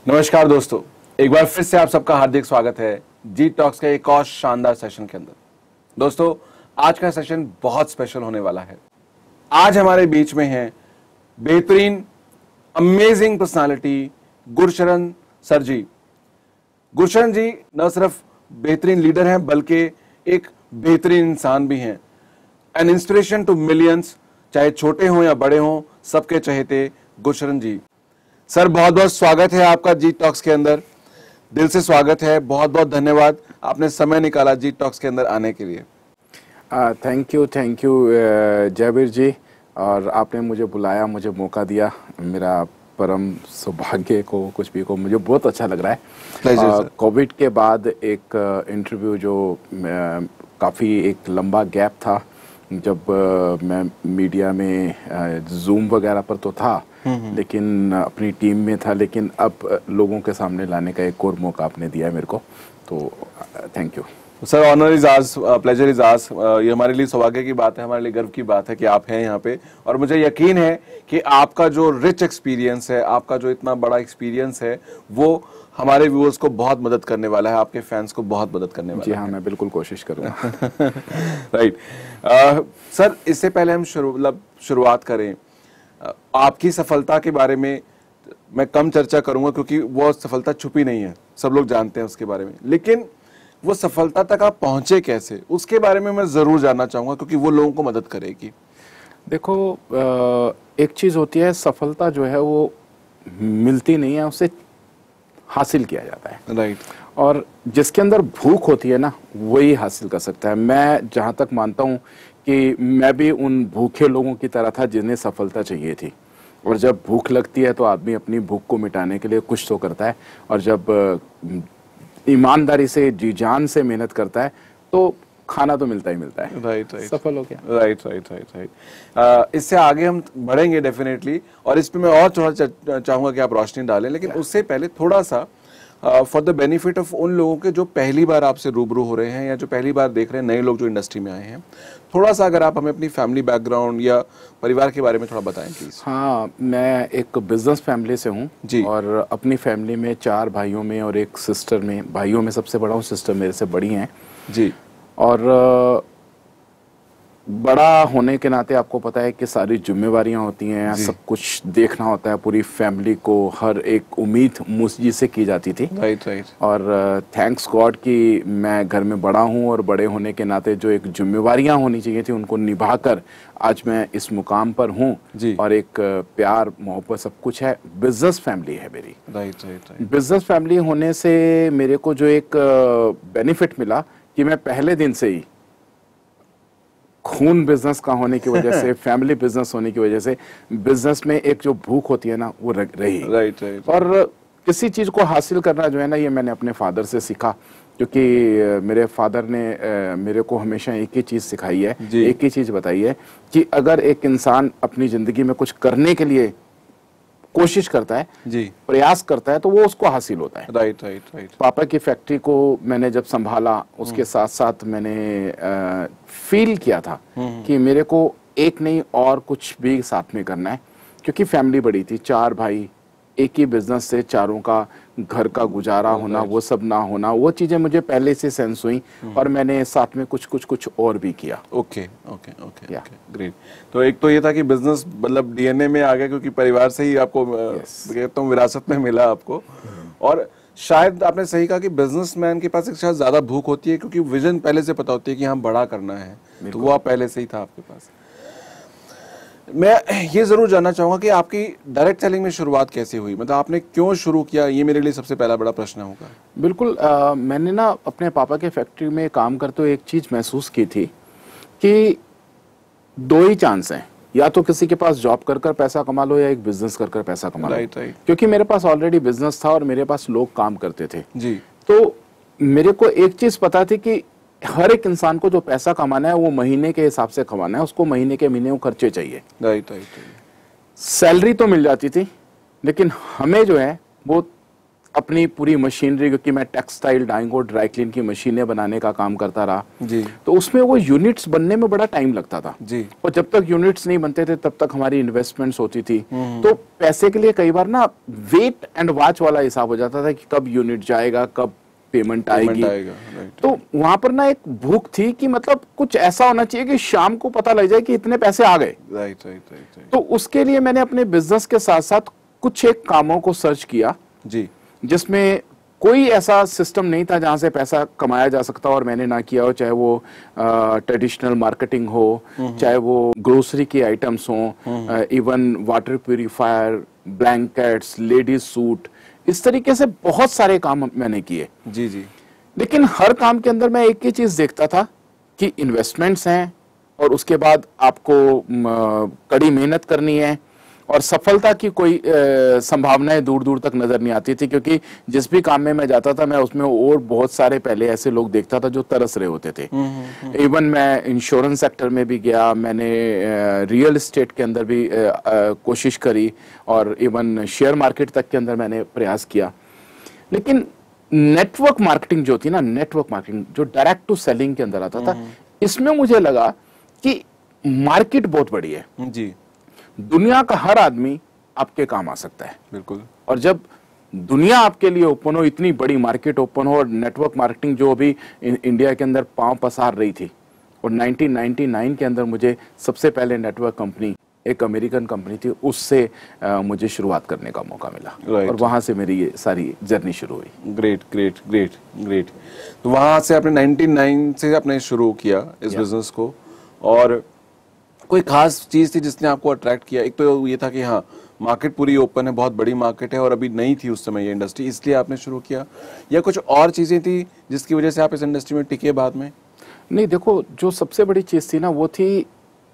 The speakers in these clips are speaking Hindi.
नमस्कार दोस्तों, एक बार फिर से आप सबका हार्दिक स्वागत है जी टॉक्स के एक और शानदार सेशन के अंदर। दोस्तों, आज का सेशन बहुत स्पेशल होने वाला है। आज हमारे बीच में है बेहतरीन अमेजिंग पर्सनालिटी गुरशरण सर जी। गुरशरण जी न सिर्फ बेहतरीन लीडर हैं बल्कि एक बेहतरीन इंसान भी हैं। एन इंस्पिरेशन टू मिलियंस, चाहे छोटे हों या बड़े हों, सबके चहेते गुरशरण जी। सर, बहुत बहुत स्वागत है आपका जी टॉक्स के अंदर। दिल से स्वागत है, बहुत बहुत धन्यवाद आपने समय निकाला जी टॉक्स के अंदर आने के लिए। थैंक यू जयवीर जी, और आपने मुझे बुलाया, मुझे मौका दिया। मेरा परम सौभाग्य को कुछ भी को मुझे बहुत अच्छा लग रहा है। कोविड के बाद एक इंटरव्यू जो काफ़ी एक लंबा गैप था, जब मैं मीडिया में जूम वगैरह पर तो था लेकिन अपनी टीम में था, लेकिन अब लोगों के सामने लाने का एक और मौका आपने दिया है मेरे को, तो thank you sir. Honour is ours, pleasure is ours. ये हमारे लिए सौभाग्य की बात है, हमारे लिए गर्व की बात है कि आप हैं यहाँ पे, और मुझे यकीन है कि आपका जो रिच एक्सपीरियंस है, आपका जो इतना बड़ा एक्सपीरियंस है, वो हमारे व्यूअर्स को बहुत मदद करने वाला है, आपके फैंस को बहुत मदद करने वाला है। जी हाँ, मैं बिल्कुल कोशिश करूँगा। राइट। सर, इससे पहले हम शुरुआत करें, आपकी सफलता के बारे में मैं कम चर्चा करूंगा क्योंकि वो सफलता छुपी नहीं है, सब लोग जानते हैं उसके बारे में, लेकिन वो सफलता तक आप पहुंचे कैसे, उसके बारे में मैं जरूर जानना चाहूंगा क्योंकि वो लोगों को मदद करेगी। देखो, एक चीज़ होती है, सफलता जो है वो मिलती नहीं है, उसे हासिल किया जाता है। राइट। और जिसके अंदर भूख होती है ना, वही हासिल कर सकता है। मैं जहाँ तक मानता हूँ कि मैं भी उन भूखे लोगों की तरह था जिन्हें सफलता चाहिए थी, और जब भूख लगती है तो आदमी अपनी भूख को मिटाने के लिए कुछ तो करता है, और जब ईमानदारी से जी जान से मेहनत करता है तो खाना तो मिलता ही मिलता है। राइट। सफल हो गया। राइट। इससे आगे हम बढ़ेंगे डेफिनेटली, और इस पे मैं और थोड़ा चाहूंगा कि आप रोशनी डालें, लेकिन उससे पहले थोड़ा सा फॉर द बेनिफिट ऑफ उन लोगों के जो पहली बार आपसे रूबरू हो रहे हैं या जो पहली बार देख रहे हैं, नए लोग जो इंडस्ट्री में आए हैं, थोड़ा सा अगर आप हमें अपनी फैमिली बैकग्राउंड या परिवार के बारे में थोड़ा बताएं प्लीज। हाँ, मैं एक बिजनेस फैमिली से हूँ जी। और अपनी फैमिली में 4 भाइयों में और एक सिस्टर में, भाइयों में सबसे बड़ा हूँ, सिस्टर मेरे से बड़ी हैं जी। और बड़ा होने के नाते आपको पता है कि सारी जिम्मेवारियां होती हैं, सब कुछ देखना होता है, पूरी फैमिली को हर एक उम्मीद मुझ से की जाती थी। राइट। और थैंक्स गॉड कि मैं घर में बड़ा हूं, और बड़े होने के नाते जो एक जिम्मेवारियां होनी चाहिए थी उनको निभाकर आज मैं इस मुकाम पर हूं। और एक प्यार मोहब्बत सब कुछ है। बिजनेस फैमिली है मेरी। राइट। बिजनेस फैमिली होने से मेरे को जो एक बेनिफिट मिला कि मैं पहले दिन से ही खून बिजनेस का होने की वजह से, फैमिली बिजनेस होने की वजह से, बिजनेस में एक जो भूख होती है ना, वो रही। राइट। और किसी चीज को हासिल करना जो है ना, ये मैंने अपने फादर से सीखा, क्योंकि मेरे फादर ने मेरे को हमेशा एक ही चीज सिखाई है, एक ही चीज बताई है कि अगर एक इंसान अपनी जिंदगी में कुछ करने के लिए कोशिश करता है, प्रयास करता है, तो वो उसको हासिल होता है। राइट। पापा की फैक्ट्री को मैंने जब संभाला, उसके साथ साथ मैंने फील किया था कि मेरे को एक नहीं और कुछ भी साथ में करना है, क्योंकि फैमिली बड़ी थी, 4 भाई, एक ही बिजनेस से चारों का घर का गुजारा होना, वो सब ना होना, वो चीजें मुझे पहले से सेंस हुई, और मैंने साथ में कुछ और भी किया। ओके। ग्रेट। तो एक तो ये था कि बिजनेस मतलब डीएनए में आ गया, क्योंकि परिवार से ही आपको कहता हूँ विरासत में मिला आपको। और शायद आपने सही कहा कि बिजनेसमैन के पास एक शायद ज्यादा भूख होती है, क्योंकि विजन पहले से पता होती है कि हम बड़ा करना है, तो वो आप पहले से ही था आपके पास। मैं ये जरूर जानना चाहूंगा कि आपकी डायरेक्ट सेलिंग में शुरुआत कैसे हुई, मतलब आपने क्यों शुरू किया, ये मेरे लिए सबसे पहला बड़ा प्रश्न होगा। बिल्कुल। मैंने ना अपने पापा के फैक्ट्री में काम करते हुए एक चीज महसूस की थी कि 2 ही चांस हैं, या तो किसी के पास जॉब कर पैसा कमा लो, या एक बिजनेस कर पैसा कमा लो। राइट। क्योंकि मेरे पास ऑलरेडी बिजनेस था और मेरे पास लोग काम करते थे जी। तो मेरे को एक चीज पता थी कि हर एक इंसान को जो पैसा कमाना है वो महीने के हिसाब से कमाना है, उसको महीने के महीने वो खर्चे चाहिए। राइट। सैलरी तो मिल जाती थी, लेकिन हमें जो है वो अपनी पूरी मशीनरी, क्योंकि मैं टेक्सटाइल डाइंग और ड्राई क्लीन की मशीनें बनाने का काम करता रहा जी, तो उसमें वो यूनिट्स बनने में बड़ा टाइम लगता था जी, और जब तक यूनिट्स नहीं बनते थे तब तक हमारी इन्वेस्टमेंट्स होती थी। तो पैसे के लिए कई बार ना वेट एंड वॉच वाला हिसाब हो जाता था कि कब यूनिट जाएगा, कब पेमेंट आएगी। राइट, तो वहां पर ना एक भूख थी कि मतलब कुछ ऐसा होना चाहिए कि शाम को पता लग जाए कि इतने पैसे आ गए। Right, right, right. तो उसके लिए मैंने अपने बिजनेस के साथ साथ कुछ एक कामों को सर्च किया जी, जिसमें कोई ऐसा सिस्टम नहीं था जहां से पैसा कमाया जा सकता और मैंने ना किया हो, चाहे वो ट्रेडिशनल मार्केटिंग हो, चाहे वो ग्रोसरी की आइटम्स हो, even water purifier, blankets, ladies suit, इस तरीके से बहुत सारे काम मैंने किए। जी, जी, लेकिन हर काम के अंदर मैं एक ही चीज देखता था कि इन्वेस्टमेंट्स हैं और उसके बाद आपको कड़ी मेहनत करनी है और सफलता की कोई संभावनाएं दूर दूर तक नजर नहीं आती थी, क्योंकि जिस भी काम में मैं जाता था मैं उसमें और बहुत सारे पहले ऐसे लोग देखता था जो तरस रहे होते थे। इवन मैं इंश्योरेंस सेक्टर में भी गया, मैंने रियल एस्टेट के अंदर भी कोशिश करी और इवन शेयर मार्केट तक के अंदर मैंने प्रयास किया। लेकिन नेटवर्क मार्केटिंग जो थी ना, नेटवर्क मार्केटिंग जो डायरेक्ट टू सेलिंग के अंदर आता था, इसमें मुझे लगा कि मार्केट बहुत बड़ी है जी, दुनिया का हर आदमी आपके काम आ सकता है। बिल्कुल। और जब दुनिया आपके लिए ओपन हो, इतनी बड़ी मार्केट ओपन हो और नेटवर्क मार्केटिंग जो अभी इंडिया के अंदर पांव पसार रही थी, और 1999 के अंदर मुझे सबसे पहले नेटवर्क कंपनी एक अमेरिकन कंपनी थी, उससे मुझे शुरुआत करने का मौका मिला। और वहां से मेरी ये सारी जर्नी शुरू हुई। Great, great, great, great. तो वहां से आपने 99 से आपने शुरू किया इस बिजनेस को, और कोई खास चीज थी जिसने आपको अट्रैक्ट किया? एक तो ये था कि हाँ मार्केट पूरी ओपन है, बहुत बड़ी मार्केट है और अभी नहीं थी उस समय ये इंडस्ट्री, इसलिए आपने शुरू किया, या कुछ और चीजें थी जिसकी वजह से आप इस इंडस्ट्री में टिके बाद में? नहीं, देखो, जो सबसे बड़ी चीज थी ना वो थी,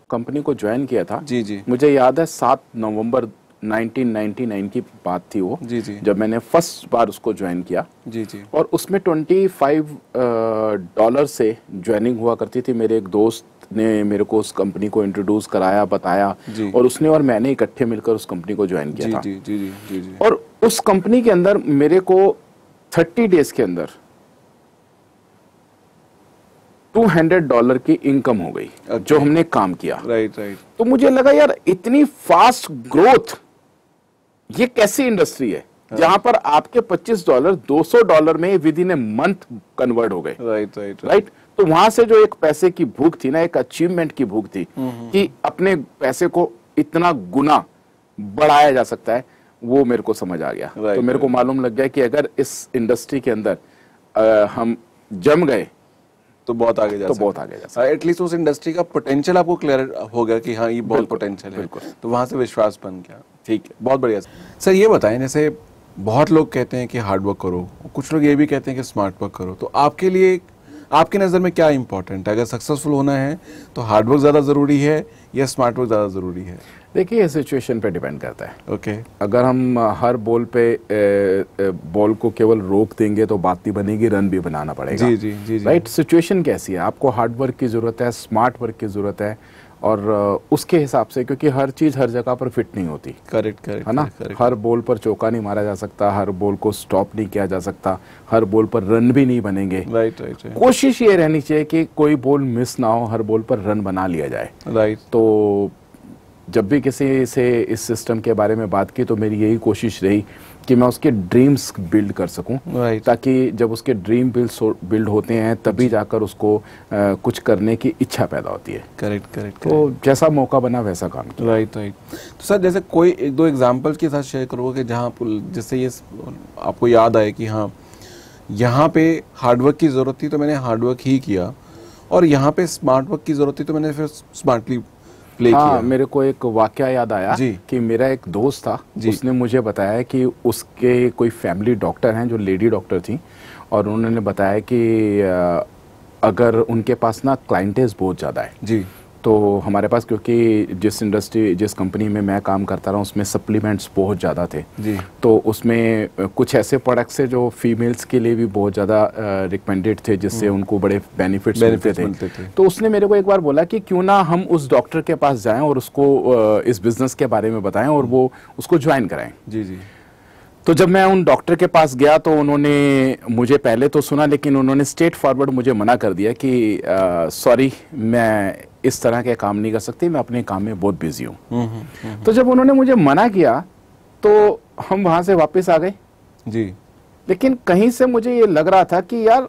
कंपनी को ज्वाइन किया था। जी, जी, मुझे याद है 7 नवंबर 1999 की बात थी वो। जी, जी, जब मैंने फर्स्ट बार उसको ज्वाइन किया। जी, जी, और उसमें $25 से ज्वाइनिंग हुआ करती थी। मेरे एक दोस्त ने मेरे को उस कंपनी को इंट्रोड्यूस कराया, बताया, और उसने और मैंने इकट्ठे मिलकर उस कंपनी को ज्वाइन किया था। जी, जी, जी, जी, जी। और उस कंपनी के अंदर मेरे को 30 डेज के अंदर $200 की इनकम हो गई, जो हमने काम किया। Right, right. तो मुझे लगा यार इतनी फास्ट ग्रोथ, ये कैसी इंडस्ट्री है जहां पर आपके $25 $200 में with in a month convert हो गए। Right, right, right. तो वहां से जो एक पैसे की भूख थी ना, एक अचीवमेंट की भूख थी कि अपने पैसे को इतना गुना बढ़ाया जा सकता है, वो मेरे को समझ आ गया। तो मेरे को मालूम लग गया कि अगर इस इंडस्ट्री के अंदर हम जम गए तो बहुत आगे जा सकते हैं। एटलीस्ट उस इंडस्ट्री का पोटेंशियल आपको क्लियर हो गया कि हाँ ये बहुत पोटेंशियल है, तो वहां से विश्वास बन गया। ठीक है, बहुत बढ़िया। सर ये बताएं, जैसे बहुत लोग कहते हैं कि हार्ड वर्क करो, कुछ लोग ये भी कहते हैं कि स्मार्ट वर्क करो, तो आपके लिए, आपकी नज़र में क्या इंपॉर्टेंट है? अगर सक्सेसफुल होना है तो हार्ड वर्क ज़्यादा ज़रूरी है या स्मार्ट वर्क ज़्यादा ज़रूरी है? देखिए, ये सिचुएशन पे डिपेंड करता है। ओके। अगर हम हर बॉल पे बॉल को केवल रोक देंगे तो बात नहीं बनेगी, रन भी बनाना पड़ेगा। जी, जी, जी, जी। राइट। सिचुएशन कैसी है, आपको हार्ड वर्क की ज़रूरत है, स्मार्ट वर्क की ज़रूरत है, और उसके हिसाब से, क्योंकि हर चीज़ हर जगह पर फिट नहीं होती। करेक्ट, करेक्ट, है ना। हर बॉल पर चौका नहीं मारा जा सकता, हर बॉल को स्टॉप नहीं किया जा सकता, हर बॉल पर रन भी नहीं बनेंगे। Right, right. कोशिश ये रहनी चाहिए कि कोई बॉल मिस ना हो, हर बॉल पर रन बना लिया जाए। राइट। तो जब भी किसी से इस सिस्टम के बारे में बात की तो मेरी यही कोशिश रही कि मैं उसके ड्रीम्स बिल्ड कर सकूं, ताकि जब उसके ड्रीम बिल्ड होते हैं तभी जाकर उसको कुछ करने की इच्छा पैदा होती है। Correct, correct. तो जैसा मौका बना वैसा काम किया। Right, right. तो सर जैसे कोई एक दो एग्जांपल्स के साथ शेयर करोगे जहां जिससे ये आपको याद आए कि हाँ यहाँ पे हार्डवर्क की ज़रूरत थी तो मैंने हार्डवर्क ही किया, और यहाँ पे स्मार्ट वर्क की ज़रूरत थी तो मैंने फिर स्मार्टली प्ले किया। मेरे को एक वाकया याद आया कि मेरा एक दोस्त था, उसने मुझे बताया कि उसके कोई फैमिली डॉक्टर हैं जो लेडी डॉक्टर थी, और उन्होंने बताया कि अगर उनके पास ना क्लाइंटेज बहुत ज़्यादा है जी, तो हमारे पास, क्योंकि जिस कंपनी में मैं काम करता रहा उसमें सप्लीमेंट्स बहुत ज़्यादा थे जी, तो उसमें कुछ ऐसे प्रोडक्ट्स थे जो फीमेल्स के लिए भी बहुत ज़्यादा रिकमेंडेड थे, जिससे उनको बड़े बेनिफिट्स मिलते थे। तो उसने मेरे को एक बार बोला कि क्यों ना हम उस डॉक्टर के पास जाएं और उसको इस बिज़नेस के बारे में बताएं और वो उसको ज्वाइन कराएं। जी जी। तो जब मैं उन डॉक्टर के पास गया तो उन्होंने मुझे पहले तो सुना, लेकिन उन्होंने स्ट्रेट फॉरवर्ड मुझे मना कर दिया कि सॉरी, मैं इस तरह के काम नहीं कर सकती, मैं अपने काम में बहुत बिजी हूँ। तो जब उन्होंने मुझे मना किया तो हम वहां से वापस आ गए जी। लेकिन कहीं से मुझे ये लग रहा था कि यार,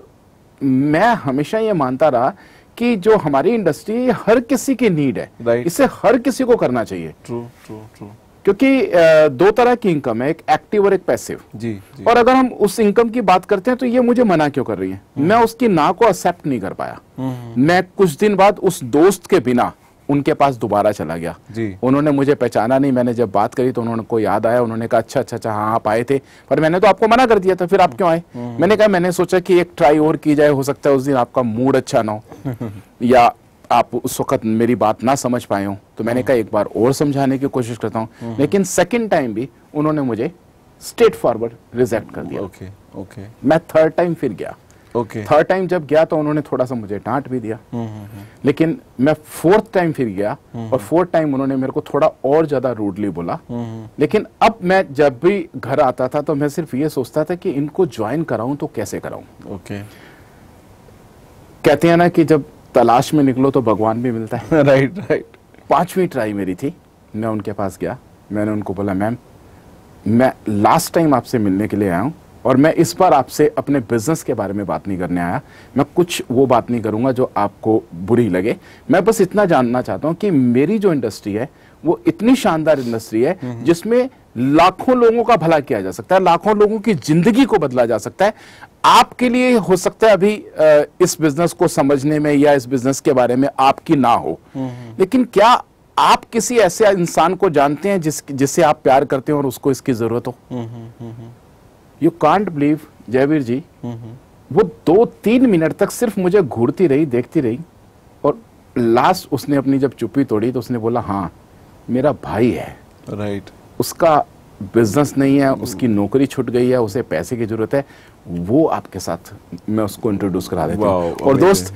मैं हमेशा ये मानता रहा कि जो हमारी इंडस्ट्री है हर किसी की नीड है, इसे हर किसी को करना चाहिए। True true true. क्योंकि दो तरह की इनकम है, एक एक्टिव और एक पैसिव। जी। और अगर हम उस इनकम की बात करते हैं तो ये मुझे मना क्यों कर रही है, मैं उसकी ना को एक्सेप्ट नहीं कर पाया। मैं कुछ दिन बाद उस दोस्त के बिना उनके पास दोबारा चला गया जी। उन्होंने मुझे पहचाना नहीं, मैंने जब बात करी तो उन्होंने को याद आया, उन्होंने कहा अच्छा हाँ आप आए थे, पर मैंने तो आपको मना कर दिया था, फिर आप क्यों आए? मैंने कहा मैंने सोचा कि एक ट्राई और की जाए, हो सकता है उस दिन आपका मूड अच्छा ना हो या आप उस वक्त मेरी बात ना समझ पाए हो, तो मैंने कहा एक बार और समझाने की कोशिश करता हूँ। लेकिन सेकंड टाइम भी उन्होंने मुझे स्ट्रेट फॉरवर्ड रिजेक्ट कर दिया। Okay okay. मैं थर्ड टाइम फिर गया। ओके। थर्ड टाइम जब गया तो उन्होंने थोड़ा सा मुझे डांट भी दिया। लेकिन मैं फोर्थ टाइम फिर गया और फोर्थ टाइम उन्होंने मेरे को थोड़ा और ज्यादा रूडली बोला। लेकिन अब मैं जब भी घर आता था तो मैं सिर्फ ये सोचता था कि इनको ज्वाइन कराऊं तो कैसे कराऊं। ओके। कहते हैं ना कि जब तलाश में निकलो तो भगवान भी मिलता है। Right right. 5वीं ट्राई मेरी थी, मैं उनके पास गया, मैंने उनको बोला मैम, मैं लास्ट टाइम आपसे मिलने के लिए आया हूं और मैं इस बार आपसे अपने बिजनेस के बारे में बात नहीं करने आया, मैं कुछ वो बात नहीं करूंगा जो आपको बुरी लगे। मैं बस इतना जानना चाहता हूं कि मेरी जो इंडस्ट्री है वो इतनी शानदार इंडस्ट्री है जिसमें लाखों लोगों का भला किया जा सकता है, लाखों लोगों की जिंदगी को बदला जा सकता है। आपके लिए हो सकता है अभी इस बिजनेस को समझने में या इस बिजनेस के बारे में आपकी ना हो, लेकिन क्या आप किसी ऐसे इंसान को जानते हैं जिससे आप प्यार करते हैं और उसको इसकी जरूरत हो? यू कांट बिलीव जयवीर जी, वो 2-3 मिनट तक सिर्फ मुझे घूरती रही, देखती रही, और लास्ट उसने अपनी जब चुप्पी तोड़ी तो उसने बोला हाँ मेरा भाई है। राइट। उसका बिजनेस नहीं है, उसकी नौकरी छूट गई है, उसे पैसे की जरूरत है, वो आपके साथ मैं उसको इंट्रोड्यूस करा देता हूं। और दोस्त,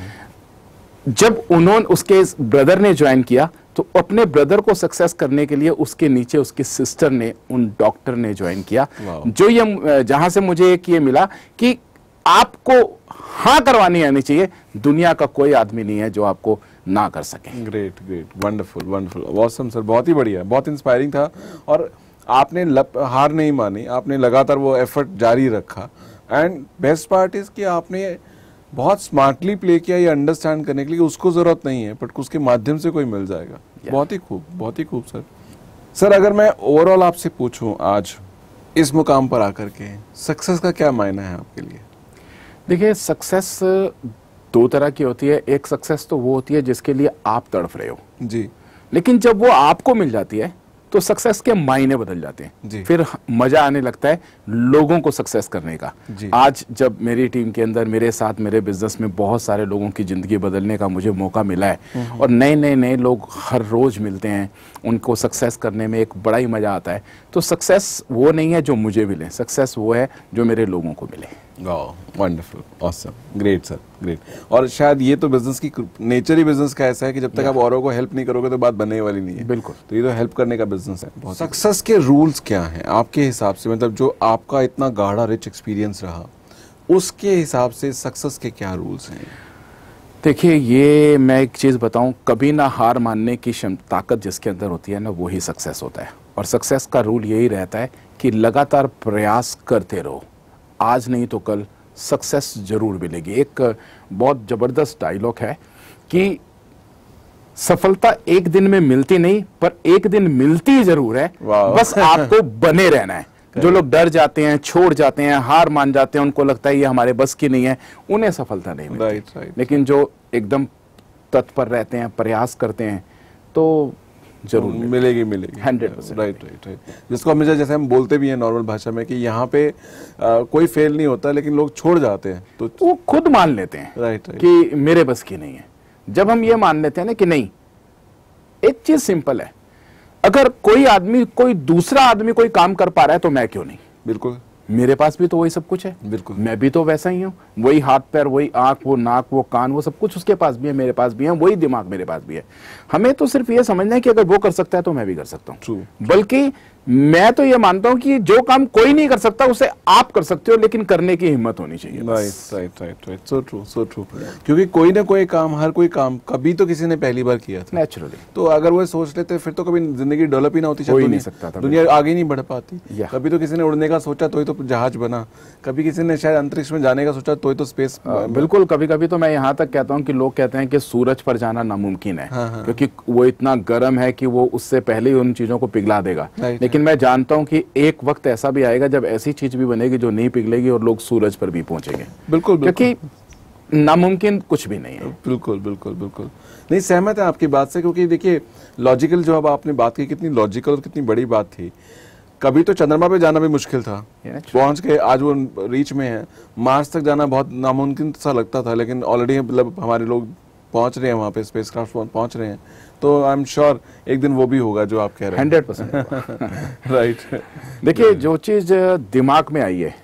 जब उन्होंने उसके ब्रदर ने ज्वाइन किया तो अपने ब्रदर को सक्सेस करने के लिए उसके नीचे उसकी सिस्टर ने, उन डॉक्टर ने ज्वाइन किया। जो ये जहां से मुझे एक ये मिला कि आपको हाँ करवानी आनी चाहिए, दुनिया का कोई आदमी नहीं है जो आपको ना कर सके। Great great, wonderful wonderful, awesome sir, बहुत ही बढ़िया, बहुत इंस्पायरिंग था। और आपने हार नहीं मानी, आपने लगातार वो एफर्ट जारी रखा। एंड बेस्ट पार्ट इज कि आपने बहुत स्मार्टली प्ले किया ये अंडरस्टैंड करने के लिए उसको जरूरत नहीं है बट उसके माध्यम से कोई मिल जाएगा। बहुत ही खूब, बहुत ही खूब सर। सर अगर मैं ओवरऑल आपसे पूछूं आज इस मुकाम पर आकर के, सक्सेस का क्या मायना है आपके लिए? देखिए, सक्सेस 2 तरह की होती है। एक सक्सेस तो वो होती है जिसके लिए आप तड़फ रहे हो जी, लेकिन जब वो आपको मिल जाती है तो सक्सेस के मायने बदल जाते हैं। फिर मजा आने लगता है लोगों को सक्सेस करने का। आज जब मेरी टीम के अंदर मेरे साथ मेरे बिजनेस में बहुत सारे लोगों की जिंदगी बदलने का मुझे मौका मिला है और नए लोग हर रोज मिलते हैं, उनको सक्सेस करने में एक बड़ा ही मजा आता है। तो सक्सेस वो नहीं है जो मुझे मिले, सक्सेस वो है जो मेरे लोगों को मिले। Wonderful, awesome, great sir, great. और शायद ये तो बिजनेस की नेचर ही बिजनेस का ऐसा है कि जब तक आप औरों को हेल्प नहीं करोगे तो बात बनने वाली नहीं है। बिल्कुल। तो ये तो हेल्प करने का बिजनेस है। सक्सेस के रूल्स क्या हैं आपके हिसाब से? मतलब जो आपका इतना गाढ़ा रिच एक्सपीरियंस रहा उसके हिसाब से सक्सेस के क्या रूल्स हैं? देखिए, ये मैं एक चीज बताऊं, कभी ना हार मानने की ताकत जिसके अंदर होती है ना, वो ही सक्सेस होता है। और सक्सेस का रूल यही रहता है कि लगातार प्रयास करते रहो, आज नहीं तो कल सक्सेस जरूर मिलेगी। एक बहुत जबरदस्त डायलॉग है कि सफलता एक दिन में मिलती नहीं पर एक दिन मिलती जरूर है, बस आपको बने रहना है। जो लोग डर जाते हैं, छोड़ जाते हैं, हार मान जाते हैं, उनको लगता है ये हमारे बस की नहीं है, उन्हें सफलता नहीं मिलती। लेकिन जो एकदम तत्पर रहते हैं, प्रयास करते हैं, तो जरूर मिलेगी 100%। राइट। जिसको हमेशा, जैसे हम बोलते भी हैं नॉर्मल भाषा में कि यहाँ पे कोई फेल नहीं होता लेकिन लोग छोड़ जाते हैं, तो वो खुद मान लेते हैं राइट कि मेरे बस की नहीं है। जब हम ये मान लेते हैं ना कि नहीं, एक चीज सिंपल है, अगर कोई आदमी, कोई दूसरा आदमी कोई काम कर पा रहा है तो मैं क्यों नहीं? बिल्कुल, मेरे पास भी तो वही सब कुछ है। बिल्कुल, मैं भी तो वैसा ही हूँ, वही हाथ पैर, वही आंख, वो नाक, वो कान, वो सब कुछ उसके पास भी है, मेरे पास भी है, वही दिमाग मेरे पास भी है। हमें तो सिर्फ ये समझना है कि अगर वो कर सकता है तो मैं भी कर सकता हूँ। बल्कि मैं तो ये मानता हूं कि जो काम कोई नहीं कर सकता उसे आप कर सकते हो, लेकिन करने की हिम्मत होनी चाहिए। Right, so true, so true. क्योंकि कोई ना कोई काम, हर कोई काम कभी तो किसी ने पहली बार किया था नेचुरली। तो अगर वो सोच लेते फिर तो कभी जिंदगी डेवलप ही ना होती, हो ही नहीं सकता था, दुनिया आगे नहीं बढ़ पाती। कभी तो किसी ने उड़ने का सोचा तो ही तो जहाज बना, कभी किसी ने शायद अंतरिक्ष में जाने का सोचा तो ही तो स्पेस। बिल्कुल। कभी कभी तो मैं यहाँ तक कहता हूँ कि लोग कहते हैं कि सूरज पर जाना नामुमकिन है, क्योंकि वो इतना गर्म है कि वो उससे पहले ही उन चीजों को पिघला देगा। लेकिन मैं जानता हूँ कि एक वक्त ऐसा भी आएगा जब ऐसी चीज भी बनेगी जो नहीं पिघलेगी और लोग सूरज पर भी पहुंचेंगे। बिल्कुल, क्योंकि नामुमकिन कुछ भी नहीं है। बिल्कुल बिल्कुल बिल्कुल, नहीं सहमत है आपकी बात से। क्योंकि देखिए लॉजिकल जो अब आपने बात की, कितनी लॉजिकल और कितनी बड़ी बात थी। कभी तो चंद्रमा पे जाना भी मुश्किल था, पहुंच के आज वो रीच में है। मार्स तक जाना बहुत नामुमकिन सा लगता था, लेकिन ऑलरेडी मतलब हमारे लोग पहुंच रहे हैं वहाँ पे, स्पेसक्राफ्ट पहुंच रहे हैं। तो आई एम श्योर एक दिन वो भी होगा जो आप कह रहे हैं। 100% राइट। देखिए जो चीज दिमाग में आई है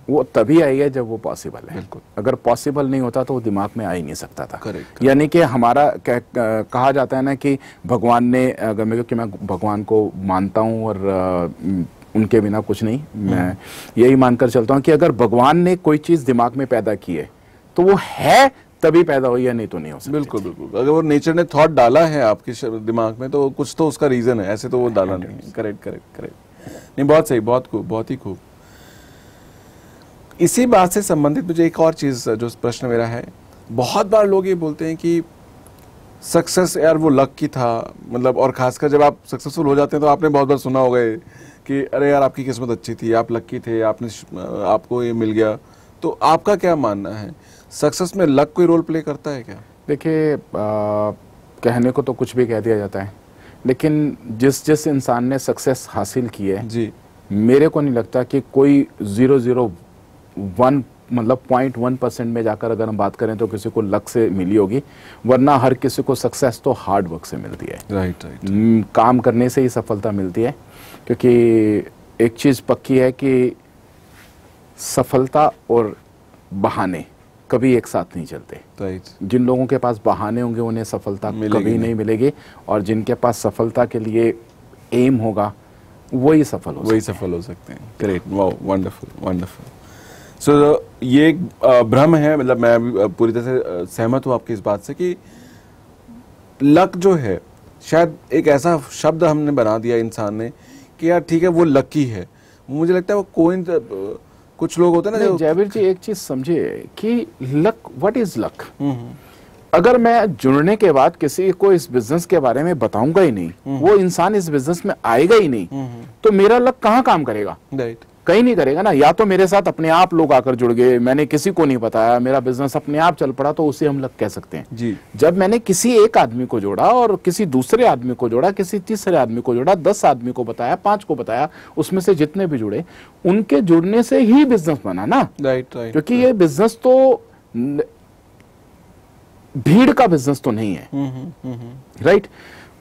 वो तभी आई है जब वो पॉसिबल है। बिल्कुल। अगर पॉसिबल नहीं होता तो वो दिमाग में आ ही नहीं सकता था। करेक्ट। यानी कि हमारा कहा जाता है ना कि भगवान ने, अगर क्योंकि मैं भगवान को मानता हूँ और उनके बिना कुछ नहीं, मैं यही मानकर चलता हूँ कि अगर भगवान ने कोई चीज दिमाग में पैदा की है तो वो है तभी पैदा हुई है, नहीं तो नहीं हो सकती। बिल्कुल बिल्कुल। अगर वो नेचर ने थॉट डाला है आपके दिमाग में तो कुछ तो उसका रीजन है, ऐसे तो वो डाला नहीं। Correct correct correct. नहीं बहुत सही, बहुत खूब, बहुत ही खूब। इसी बात से संबंधित मुझे एक और चीज जो प्रश्न मेरा है, बहुत बार लोग ये बोलते हैं कि सक्सेस यार वो लक की था, मतलब, और खासकर जब आप सक्सेसफुल हो जाते हैं तो आपने बहुत बार सुना होगा कि अरे यार आपकी किस्मत अच्छी थी, आप लक्की थे, आपको ये मिल गया। तो आपका क्या मानना है, सक्सेस में लक कोई रोल प्ले करता है क्या? देखिए कहने को तो कुछ भी कह दिया जाता है, लेकिन जिस इंसान ने सक्सेस हासिल की है जी, मेरे को नहीं लगता कि कोई 0.01 मतलब 0.1% में जाकर अगर हम बात करें तो किसी को लक से मिली होगी, वरना हर किसी को सक्सेस तो हार्ड वर्क से मिलती है। Right right. काम करने से ही सफलता मिलती है, क्योंकि एक चीज़ पक्की है कि सफलता और बहाने कभी एक साथ नहीं चलते। राइट। जिन लोगों के पास बहाने होंगे उन्हें सफलता कभी नहीं मिलेगी, और जिनके पास सफलता के लिए एम होगा वही सफल हो सकते हैं। Great, wow, wonderful wonderful. So ये एक भ्रम है, मतलब मैं भी पूरी तरह से सहमत हूँ आपकी इस बात से कि लक जो है शायद एक ऐसा शब्द हमने बना दिया इंसान ने कि यार ठीक है वो लकी है। मुझे लगता है वो कोई कुछ लोग होते हैं ना। जयवीर जी एक चीज समझे कि लक, व्हाट इज लक? अगर मैं जुड़ने के बाद किसी को इस बिजनेस के बारे में बताऊंगा ही नहीं, वो इंसान इस बिजनेस में आएगा ही नहीं, तो मेरा लक कहाँ काम करेगा? राइट। कहीं नहीं करेगा ना। या तो मेरे साथ अपने आप लोग आकर जुड़ गए, मैंने किसी को नहीं बताया, मेरा बिजनेस अपने आप चल पड़ा, तो उसे हम लक कह सकते हैं जी। जब मैंने किसी एक आदमी को जोड़ा और किसी दूसरे आदमी को जोड़ा, किसी तीसरे आदमी को जोड़ा, 10 आदमी को बताया, 5 को बताया, उसमें से जितने भी जुड़े उनके जुड़ने से ही बिजनेस बना ना। Right right. क्योंकि ये बिजनेस तो भीड़ का बिजनेस तो नहीं है। राइट।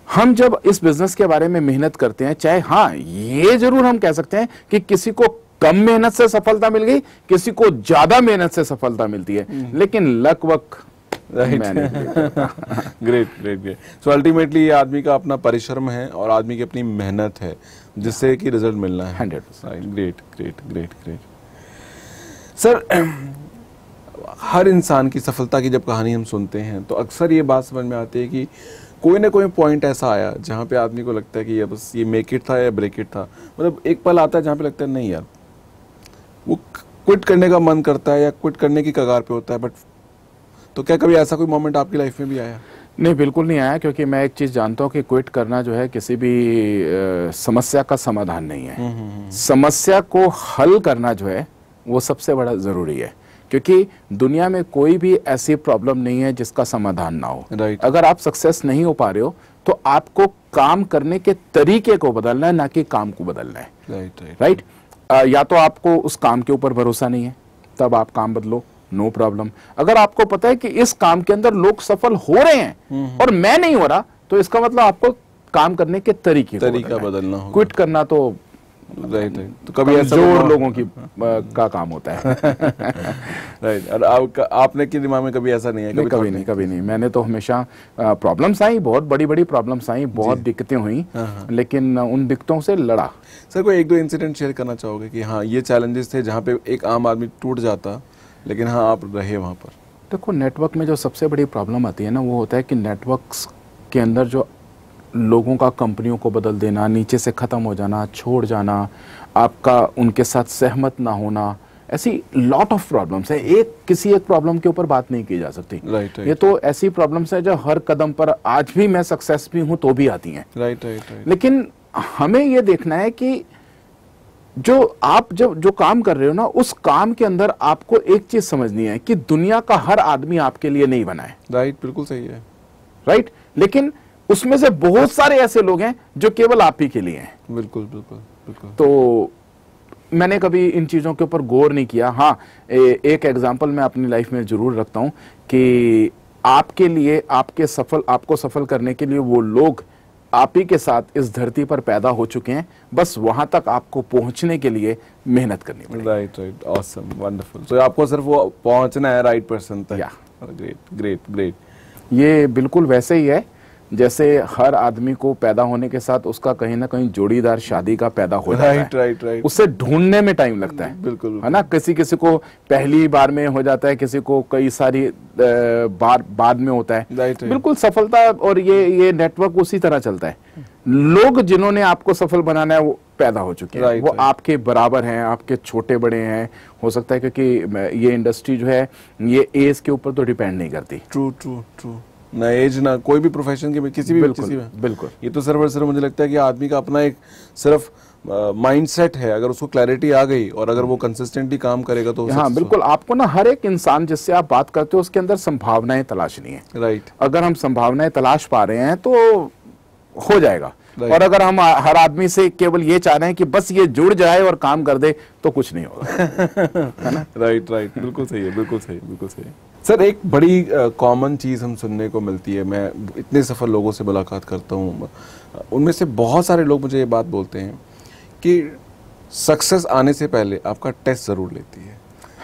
हम जब इस बिजनेस के बारे में मेहनत करते हैं, चाहे हाँ ये जरूर हम कह सकते हैं कि किसी को कम मेहनत से सफलता मिल गई, किसी को ज्यादा मेहनत से सफलता मिलती है, लेकिन लक वक right. Great great great. So ultimately ये आदमी का अपना परिश्रम है और आदमी की अपनी मेहनत है जिससे कि रिजल्ट मिलना है। 100%। Great great great great. Sir हर इंसान की सफलता की जब कहानी हम सुनते हैं तो अक्सर ये बात समझ में आती है कि कोई ना कोई पॉइंट ऐसा आया जहाँ पे आदमी को लगता है कि ये बस ये मेक इट था या ब्रेक इट था। मतलब एक पल आता है जहाँ पे लगता है नहीं यार, वो क्विट करने का मन करता है या क्विट करने की कगार पे होता है। बट तो क्या कभी ऐसा कोई मोमेंट आपकी लाइफ में भी आया? नहीं, बिल्कुल नहीं आया, क्योंकि मैं एक चीज जानता हूँ कि क्विट करना जो है किसी भी समस्या का समाधान नहीं है। समस्या को हल करना जो है वो सबसे बड़ा जरूरी है, क्योंकि दुनिया में कोई भी ऐसी प्रॉब्लम नहीं है जिसका समाधान ना हो। Right. अगर आप सक्सेस नहीं हो पा रहे हो तो आपको काम करने के तरीके को बदलना है, ना कि काम को बदलना है। राइट। या तो आपको उस काम के ऊपर भरोसा नहीं है, तब आप काम बदलो, नो प्रॉब्लम। अगर आपको पता है कि इस काम के अंदर लोग सफल हो रहे हैं और मैं नहीं हो रहा, तो इसका मतलब आपको काम करने के तरीका बदलना होगा। क्विट करना तो राइट। तो कभी ऐसा जोर लोगों की का काम होता है। राइट। और आपने के दिमाग में कभी ऐसा नहीं है? कभी नहीं। मैंने तो हमेशा प्रॉब्लम्स आई, बहुत बड़ी बड़ी प्रॉब्लम्स आई, बहुत दिक्कतें हुई, लेकिन उन दिक्कतों से लड़ा। सर कोई एक दो इंसिडेंट शेयर करना चाहोगे कि हाँ ये चैलेंजेस थे जहाँ पे एक आम आदमी टूट जाता, लेकिन हाँ आप रहे वहाँ पर? देखो, नेटवर्क में जो सबसे बड़ी प्रॉब्लम आती है ना, वो होता है कि नेटवर्क्स के अंदर जो लोगों का कंपनियों को बदल देना, नीचे से ख़त्म हो जाना, छोड़ जाना, आपका उनके साथ सहमत ना होना, ऐसी लॉट ऑफ प्रॉब्लम्स है। किसी एक प्रॉब्लम के ऊपर बात नहीं की जा सकती। राइट। ये तो ऐसी प्रॉब्लम्स है जो हर कदम पर, आज भी मैं सक्सेस भी हूं तो भी आती हैं। राइट। लेकिन हमें ये देखना है कि जो काम कर रहे हो ना, उस काम के अंदर आपको एक चीज समझनी है कि दुनिया का हर आदमी आपके लिए नहीं बना है। राइट, बिल्कुल सही है। राइट, लेकिन उसमें से बहुत सारे ऐसे लोग हैं जो केवल आप ही के लिए हैं। बिल्कुल बिल्कुल बिल्कुल। तो मैंने कभी इन चीजों के ऊपर गौर नहीं किया। हाँ, एक एग्जांपल मैं अपनी लाइफ में जरूर रखता हूं कि आपके लिए, आपको सफल करने के लिए वो लोग आप ही के साथ इस धरती पर पैदा हो चुके हैं, बस वहां तक आपको पहुंचने के लिए मेहनत करनी पड़ेगी। Right, awesome, wonderful. तो आपको सिर्फ वो पहुंचना है राइट पर्सन तक। या ग्रेट। ये बिल्कुल वैसे ही है जैसे हर आदमी को पैदा होने के साथ उसका कहीं ना कहीं जोड़ीदार शादी का पैदा हो जाता है। राइट। उससे ढूंढने में टाइम लगता है। बिल्कुल है ना, किसी को पहली बार में हो जाता है, किसी को कई सारी बार बाद में होता है। बिल्कुल सफलता, और ये नेटवर्क उसी तरह चलता है। लोग जिन्होंने आपको सफल बनाना है वो पैदा हो चुके हैं, वो आपके बराबर हैं, आपके छोटे बड़े हैं, हो सकता है, क्योंकि ये इंडस्ट्री जो है ये एज के ऊपर तो डिपेंड नहीं करती। ट्रू। ना एज, ना कोई भी प्रोफेशन के किसी भी बिल्कुल। ये तो सिर्फ मुझे लगता है कि आदमी का अपना एक सिर्फ माइंडसेट है। अगर उसको क्लैरिटी आ गई और अगर वो कंसिस्टेंटली काम करेगा तो हाँ बिल्कुल। आपको ना हर एक इंसान जिससे आप बात करते हो उसके अंदर संभावनाएं तलाशनी है। राइट। अगर हम संभावनाएं तलाश पा रहे हैं तो हो जाएगा। और अगर हम हर आदमी से केवल ये चाह रहे हैं कि बस ये जुड़ जाए और काम कर दे तो कुछ नहीं होगा। है ना? राइट। बिल्कुल सही। सर एक बड़ी कॉमन चीज़ हम सुनने को मिलती है, मैं इतने सफल लोगों से मुलाकात करता हूँ, उनमें से बहुत सारे लोग मुझे ये बात बोलते हैं कि सक्सेस आने से पहले आपका टेस्ट ज़रूर लेती है।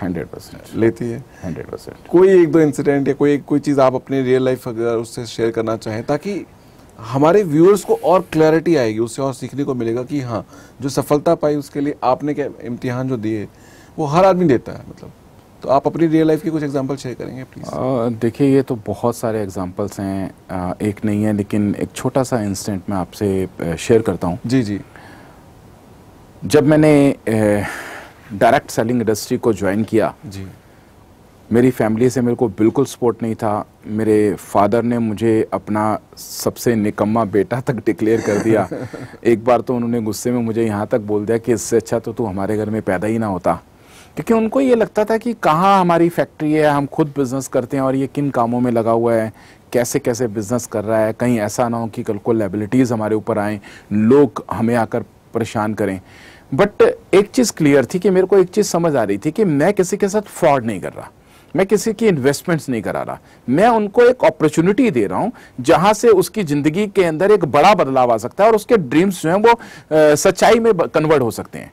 100% लेती है। 100%। कोई एक दो इंसिडेंट या कोई चीज़ आप अपने रियल लाइफ अगर उससे शेयर करना चाहें ताकि हमारे व्यूअर्स को और क्लैरिटी आएगी, उससे और सीखने को मिलेगा कि हाँ जो सफलता पाई उसके लिए आपने क्या इम्तिहान जो दिए वो हर आदमी देता है, मतलब। तो आप अपनी रियल लाइफ के कुछ एग्जांपल शेयर करेंगे प्लीज? देखिए, ये तो बहुत सारे एग्जांपल्स हैं, एक नहीं है, लेकिन एक छोटा सा इंसिडेंट मैं आपसे शेयर करता हूँ। जी। जब मैंने डायरेक्ट सेलिंग इंडस्ट्री को ज्वाइन किया जी, मेरी फैमिली से मेरे को बिल्कुल सपोर्ट नहीं था। मेरे फादर ने मुझे अपना सबसे निकम्मा बेटा तक डिक्लेयर कर दिया। एक बार तो उन्होंने गुस्से में मुझे यहाँ तक बोल दिया कि इससे अच्छा तो तू हमारे घर में पैदा ही ना होता, क्योंकि उनको ये लगता था कि कहाँ हमारी फैक्ट्री है, हम खुद बिजनेस करते हैं और ये किन कामों में लगा हुआ है, कैसे कैसे बिजनेस कर रहा है, कहीं ऐसा ना हो कि कल को लायबिलिटीज़ हमारे ऊपर आएँ, लोग हमें आकर परेशान करें। बट एक चीज़ क्लियर थी कि मेरे को एक चीज़ समझ आ रही थी कि मैं किसी के साथ फ्रॉड नहीं कर रहा, मैं किसी की इन्वेस्टमेंट्स नहीं करा रहा, मैं उनको एक अपॉर्चुनिटी दे रहा हूं जहां से उसकी जिंदगी के अंदर एक बड़ा बदलाव आ सकता है और उसके ड्रीम्स जो हैं वो सच्चाई में कन्वर्ट हो सकते हैं।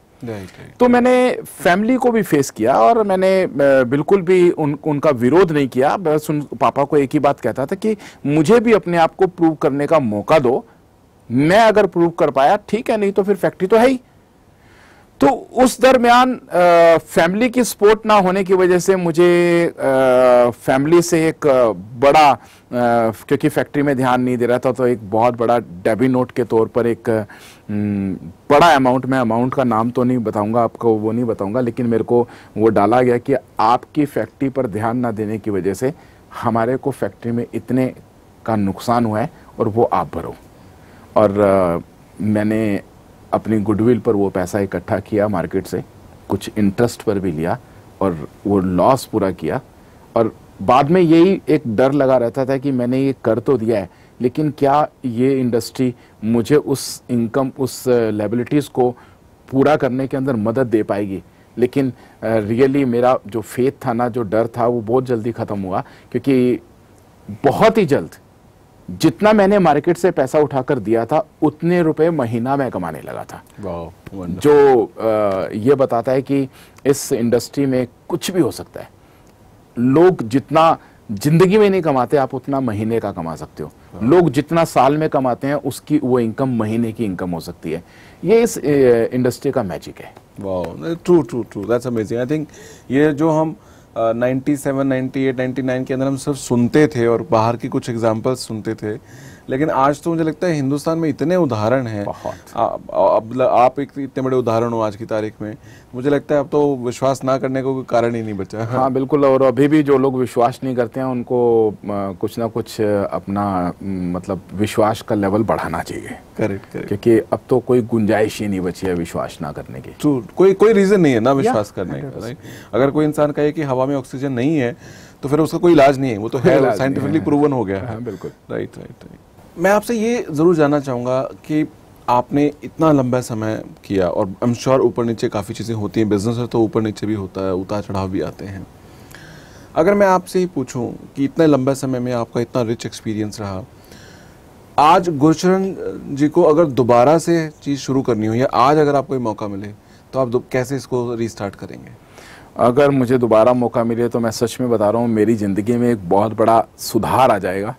तो मैंने फैमिली को भी फेस किया और मैंने बिल्कुल भी उनका विरोध नहीं किया। बस पापा को एक ही बात कहता था कि मुझे भी अपने आप को प्रूव करने का मौका दो, मैं अगर प्रूव कर पाया ठीक है, नहीं तो फिर फैक्ट्री तो है ही। तो उस दरमियान फैमिली की सपोर्ट ना होने की वजह से मुझे फैमिली से एक बड़ा, क्योंकि फैक्ट्री में ध्यान नहीं दे रहा था, तो एक बहुत बड़ा डेबिट नोट के तौर पर एक बड़ा अमाउंट, मैं अमाउंट का नाम तो नहीं बताऊंगा आपको, वो नहीं बताऊंगा, लेकिन मेरे को वो डाला गया कि आपकी फैक्ट्री पर ध्यान ना देने की वजह से हमारे को फैक्ट्री में इतने का नुकसान हुआ है और वो आप भरो। और मैंने अपनी गुडविल पर वो पैसा इकट्ठा किया मार्केट से, कुछ इंटरेस्ट पर भी लिया और वो लॉस पूरा किया। और बाद में यही एक डर लगा रहता था कि मैंने ये कर तो दिया है, लेकिन क्या ये इंडस्ट्री मुझे उस इनकम, उस लायबिलिटीज़ को पूरा करने के अंदर मदद दे पाएगी। लेकिन रियली मेरा जो फेथ था ना, जो डर था, वो बहुत जल्दी ख़त्म हुआ, क्योंकि बहुत ही जल्द जितना मैंने मार्केट से पैसा उठाकर दिया था उतने रुपए महीना में कमाने लगा था। जो ये बताता है कि इस इंडस्ट्री में कुछ भी हो सकता है। लोग जितना जिंदगी में नहीं कमाते आप उतना महीने का कमा सकते हो। लोग जितना साल में कमाते हैं उसकी वो इनकम महीने की इनकम हो सकती है। ये इस इंडस्ट्री का मैजिक है। Wow, true true true, that's amazing. I think ये जो हम 97, 98, 99 के अंदर हम सिर्फ सुनते थे और बाहर की कुछ एग्जांपल्स सुनते थे, लेकिन आज तो मुझे लगता है हिंदुस्तान में इतने उदाहरण हैं। आप एक इतने बड़े उदाहरण हो आज की तारीख में, मुझे लगता है अब तो विश्वास ना करने को कोई कारण ही नहीं बचा। हाँ बिल्कुल, और अभी भी जो लोग विश्वास नहीं करते हैं उनको कुछ ना कुछ अपना मतलब विश्वास का लेवल बढ़ाना चाहिए। करेक्ट करेक्ट, क्योंकि अब तो कोई गुंजाइश ही नहीं बची है विश्वास ना करने की। कोई रीजन नहीं है ना विश्वास करने का, राइट। अगर कोई इंसान कहे कि हवा में ऑक्सीजन नहीं है तो फिर उसका कोई इलाज नहीं है, वो तो है, साइंटिफिकली प्रूवन हो गया है। हाँ, बिल्कुल, राइट राइट राइट। मैं आपसे ये जरूर जानना चाहूंगा कि आपने इतना लंबा समय किया और आई एम श्योर ऊपर नीचे काफ़ी चीज़ें होती हैं, बिजनेस है तो ऊपर नीचे भी होता है, उतार चढ़ाव भी आते हैं। अगर मैं आपसे ही पूछूं कि इतने लंबे समय में आपका इतना रिच एक्सपीरियंस रहा, आज गुरचरण जी को अगर दोबारा से चीज़ शुरू करनी हो या आज अगर आपको मौका मिले तो आप कैसे इसको रीस्टार्ट करेंगे? अगर मुझे दोबारा मौका मिले तो मैं सच में बता रहा हूँ मेरी ज़िंदगी में एक बहुत बड़ा सुधार आ जाएगा।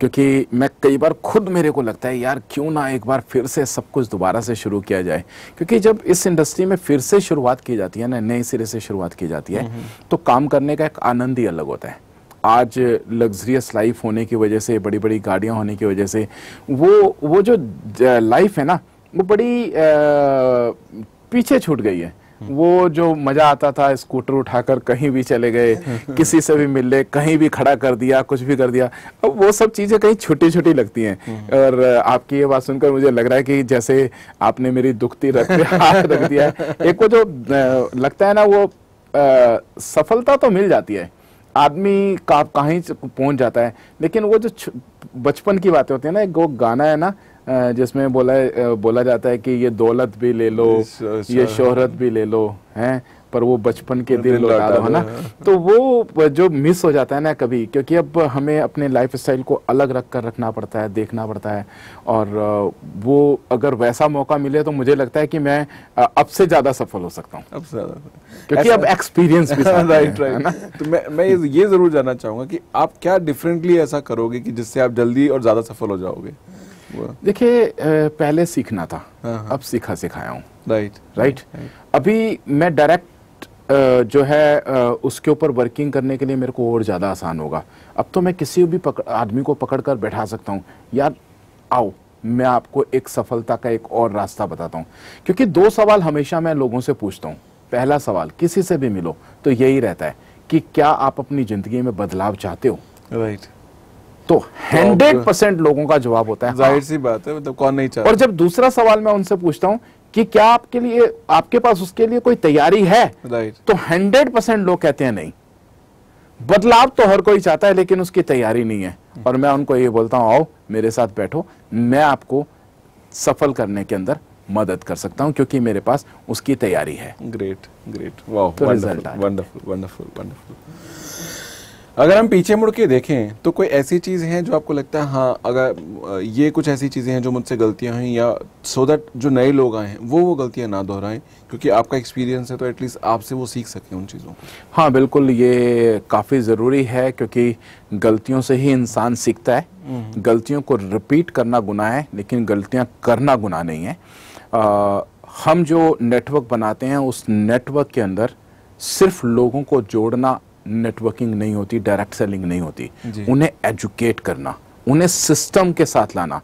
क्योंकि मैं कई बार खुद मेरे को लगता है यार क्यों ना एक बार फिर से सब कुछ दोबारा से शुरू किया जाए। क्योंकि जब इस इंडस्ट्री में फिर से शुरुआत की जाती है ना, नए सिरे से शुरुआत की जाती है, तो काम करने का एक आनंद ही अलग होता है। आज लग्जरियस लाइफ होने की वजह से, बड़ी बड़ी गाड़ियां होने की वजह से वो जो लाइफ है ना वो बड़ी पीछे छूट गई है। वो जो मजा आता था स्कूटर उठाकर कहीं भी चले गए, किसी से भी मिल ले, कहीं भी खड़ा कर दिया, कुछ भी कर दिया, अब वो सब चीजें कहीं छोटी छोटी लगती हैं। और आपकी ये बात सुनकर मुझे लग रहा है कि जैसे आपने मेरी दुखती हाथ रख दिया है। एक वो जो लगता है ना वो सफलता तो मिल जाती है, आदमी का कहीं पहुंच जाता है, लेकिन वो जो बचपन की बातें होती है ना, एक वो गाना है ना जिसमें बोला जाता है कि ये दौलत भी ले लो, ये शोहरत भी ले लो, हैं, पर वो बचपन के दिन लौटा दो, है ना। तो वो जो मिस हो जाता है ना कभी, क्योंकि अब हमें अपने लाइफ स्टाइल को अलग रख कर रखना पड़ता है, देखना पड़ता है। और वो अगर वैसा मौका मिले तो मुझे लगता है कि मैं अब से ज्यादा सफल हो सकता हूँ, अब से ज्यादा, क्योंकि अब एक्सपीरियंस भी राइट राइट। तो मैं ये जरूर जानना चाहूंगा कि आप क्या डिफरेंटली ऐसा करोगे कि जिससे आप जल्दी और ज्यादा सफल हो जाओगे? देखिए पहले सीखना था, अब सीखा सिखाया हूँ। राइट। अभी मैं डायरेक्ट जो है उसके ऊपर वर्किंग करने के लिए मेरे को और ज़्यादा आसान होगा। अब तो मैं किसी भी आदमी को पकड़ कर बैठा सकता हूँ, यार आओ मैं आपको एक सफलता का एक और रास्ता बताता हूँ। क्योंकि 2 सवाल हमेशा मैं लोगों से पूछता हूँ। पहला सवाल किसी से भी मिलो तो यही रहता है कि क्या आप अपनी ज़िंदगी में बदलाव चाहते हो? राइट। तो 100% लोगों का जवाब होता है जाहिर सी बात है, मतलब कौन नहीं चाहता। और जब दूसरा सवाल मैं उनसे पूछता हूं कि क्या आपके पास उसके लिए कोई तैयारी है, राइट, तो 100% लोग कहते हैं नहीं। बदलाव तो हर कोई चाहता है लेकिन उसकी तैयारी नहीं है। और मैं उनको ये बोलता हूं आओ मेरे साथ बैठो, मैं आपको सफल करने के अंदर मदद कर सकता हूं क्योंकि मेरे पास उसकी तैयारी है। ग्रेट ग्रेट, वाओ, तो रिजल्ट वंडरफुल वंडरफुल वंडरफुल। अगर हम पीछे मुड़ के देखें तो कोई ऐसी चीज़ है जो आपको लगता है हाँ अगर ये कुछ ऐसी चीज़ें हैं जो मुझसे गलतियां हुई, या सो दैट जो नए लोग आए हैं वो गलतियां ना दोहराएं, क्योंकि आपका एक्सपीरियंस है तो एटलीस्ट आपसे वो सीख सकें उन चीज़ों को? हाँ बिल्कुल, ये काफ़ी ज़रूरी है क्योंकि गलतियों से ही इंसान सीखता है। गलतियों को रिपीट करना गुनाह है लेकिन गलतियाँ करना गुनाह नहीं है। हम जो नेटवर्क बनाते हैं उस नेटवर्क के अंदर सिर्फ लोगों को जोड़ना नेटवर्किंग नहीं होती, डायरेक्ट सेलिंग नहीं होती। उन्हें एजुकेट करना, उन्हें सिस्टम के साथ लाना।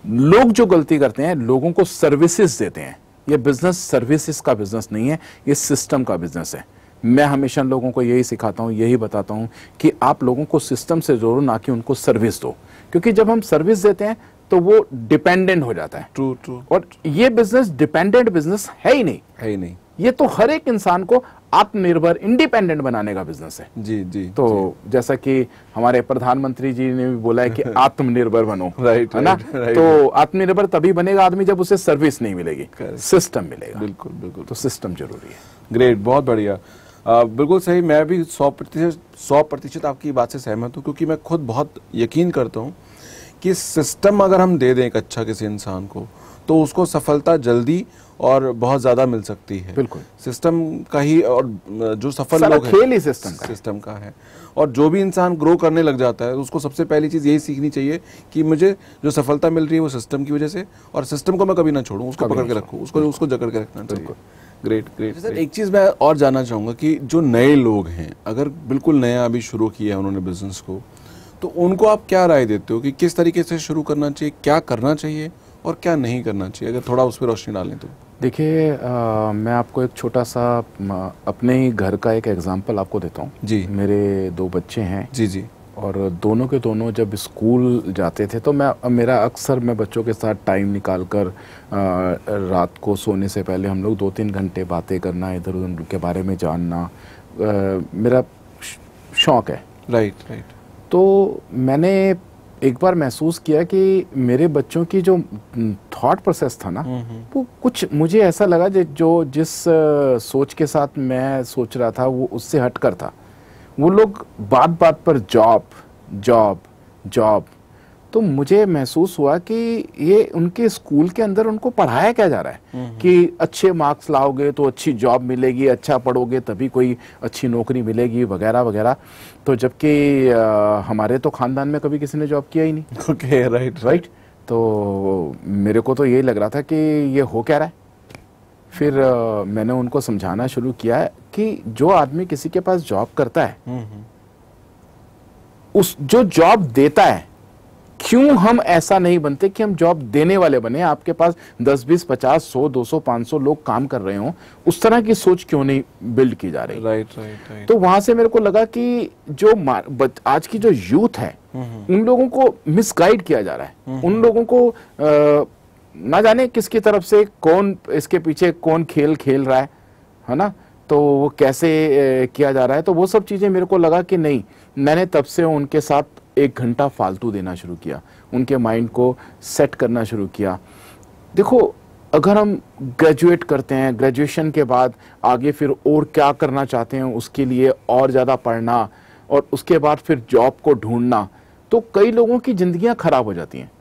लोग जो गलती करते हैं लोगों को सर्विसेज देते हैं। ये बिजनेस सर्विसेज का बिजनेस नहीं है, ये सिस्टम का बिजनेस है। मैं हमेशा लोगों को यही सिखाता हूँ, यही बताता हूँ कि आप लोगों को सिस्टम से जोड़ो, ना कि उनको सर्विस दो। क्योंकि जब हम सर्विस देते हैं तो वो डिपेंडेंट हो जाता है। True true. और ये बिजनेस डिपेंडेंट बिजनेस है ही नहीं। ये तो हर एक इंसान को आत्मनिर्भर इंडिपेंडेंट बनाने का बिजनेस है। जी जी। तो जैसा कि हमारे प्रधानमंत्री जी ने भी बोला है कि आत्मनिर्भर बनो, राइट, है ना। तो आत्मनिर्भर तभी बनेगा आदमी जब उसे सर्विस नहीं मिलेगी, सिस्टम मिलेगा। बिल्कुल बिल्कुल। तो सिस्टम जरूरी है। ग्रेट, बहुत बढ़िया, बिल्कुल सही। मैं भी 100% आपकी बात से सहमत हूँ, क्योंकि मैं खुद बहुत यकीन करता हूँ कि सिस्टम अगर हम दे दें एक अच्छा किसी इंसान को तो उसको सफलता जल्दी और बहुत ज्यादा मिल सकती है। बिल्कुल सिस्टम का ही, और जो सफल लोग खेल ही सिस्टम का है। और जो भी इंसान ग्रो करने लग जाता है उसको सबसे पहली चीज यही सीखनी चाहिए कि मुझे जो सफलता मिल रही है वो सिस्टम की वजह से, और सिस्टम को मैं कभी ना छोड़ूं, उसको पकड़ के रखूं, उसको जकड़ के रखना चाहिए। Great great sir. एक चीज मैं और जानना चाहूंगा कि जो नए लोग हैं, अगर बिल्कुल नया अभी शुरू किया है उन्होंने बिजनेस को, तो उनको आप क्या राय देते हो कि किस तरीके से शुरू करना चाहिए, क्या करना चाहिए और क्या नहीं करना चाहिए? अगर थोड़ा उस पर रोशनी डालें तो। देखिए, मैं आपको एक छोटा सा अपने ही घर का एक एग्जांपल आपको देता हूँ जी। मेरे 2 बच्चे हैं जी जी। और दोनों के दोनों जब स्कूल जाते थे तो मेरा अक्सर मैं बच्चों के साथ टाइम निकाल कर रात को सोने से पहले हम लोग 2-3 घंटे बातें करना, इधर उधर उनके बारे में जानना मेरा शौक़ है। Right right. तो मैंने एक बार महसूस किया कि मेरे बच्चों की जो थॉट प्रोसेस था ना, वो कुछ मुझे ऐसा लगा जो जिस सोच के साथ मैं सोच रहा था वो उससे हटकर था। वो लोग बात बात पर जॉब जॉब जॉब। तो मुझे महसूस हुआ कि ये उनके स्कूल के अंदर उनको पढ़ाया क्या जा रहा है कि अच्छे मार्क्स लाओगे तो अच्छी जॉब मिलेगी, अच्छा पढ़ोगे तभी कोई अच्छी नौकरी मिलेगी वगैरह वगैरह। तो जबकि हमारे तो खानदान में कभी किसी ने जॉब किया ही नहीं। Okay, right. तो मेरे को तो यही लग रहा था कि ये हो क्या रहा है। फिर मैंने उनको समझाना शुरू किया कि जो आदमी किसी के पास जॉब करता है, उस जो जॉब देता है, क्यों हम ऐसा नहीं बनते कि हम जॉब देने वाले बने? आपके पास 10, 20, 50, 100, 200, 500 लोग काम कर रहे हों, उस तरह की सोच क्यों नहीं बिल्ड की जा रही? राइट। तो वहां से मेरे को लगा कि जो आज की जो यूथ है उन लोगों को मिसगाइड किया जा रहा है। उन लोगों को ना जाने किसकी तरफ से कौन इसके पीछे कौन खेल खेल रहा है ना, तो वो कैसे किया जा रहा है। तो वो सब चीजें मेरे को लगा कि नहीं, मैंने तब से उनके साथ 1 घंटा फालतू देना शुरू किया, उनके माइंड को सेट करना शुरू किया। देखो, अगर हम ग्रेजुएट करते हैं, ग्रेजुएशन के बाद आगे फिर और क्या करना चाहते हैं, उसके लिए और ज़्यादा पढ़ना और उसके बाद फिर जॉब को ढूंढना, तो कई लोगों की जिंदगियां खराब हो जाती हैं।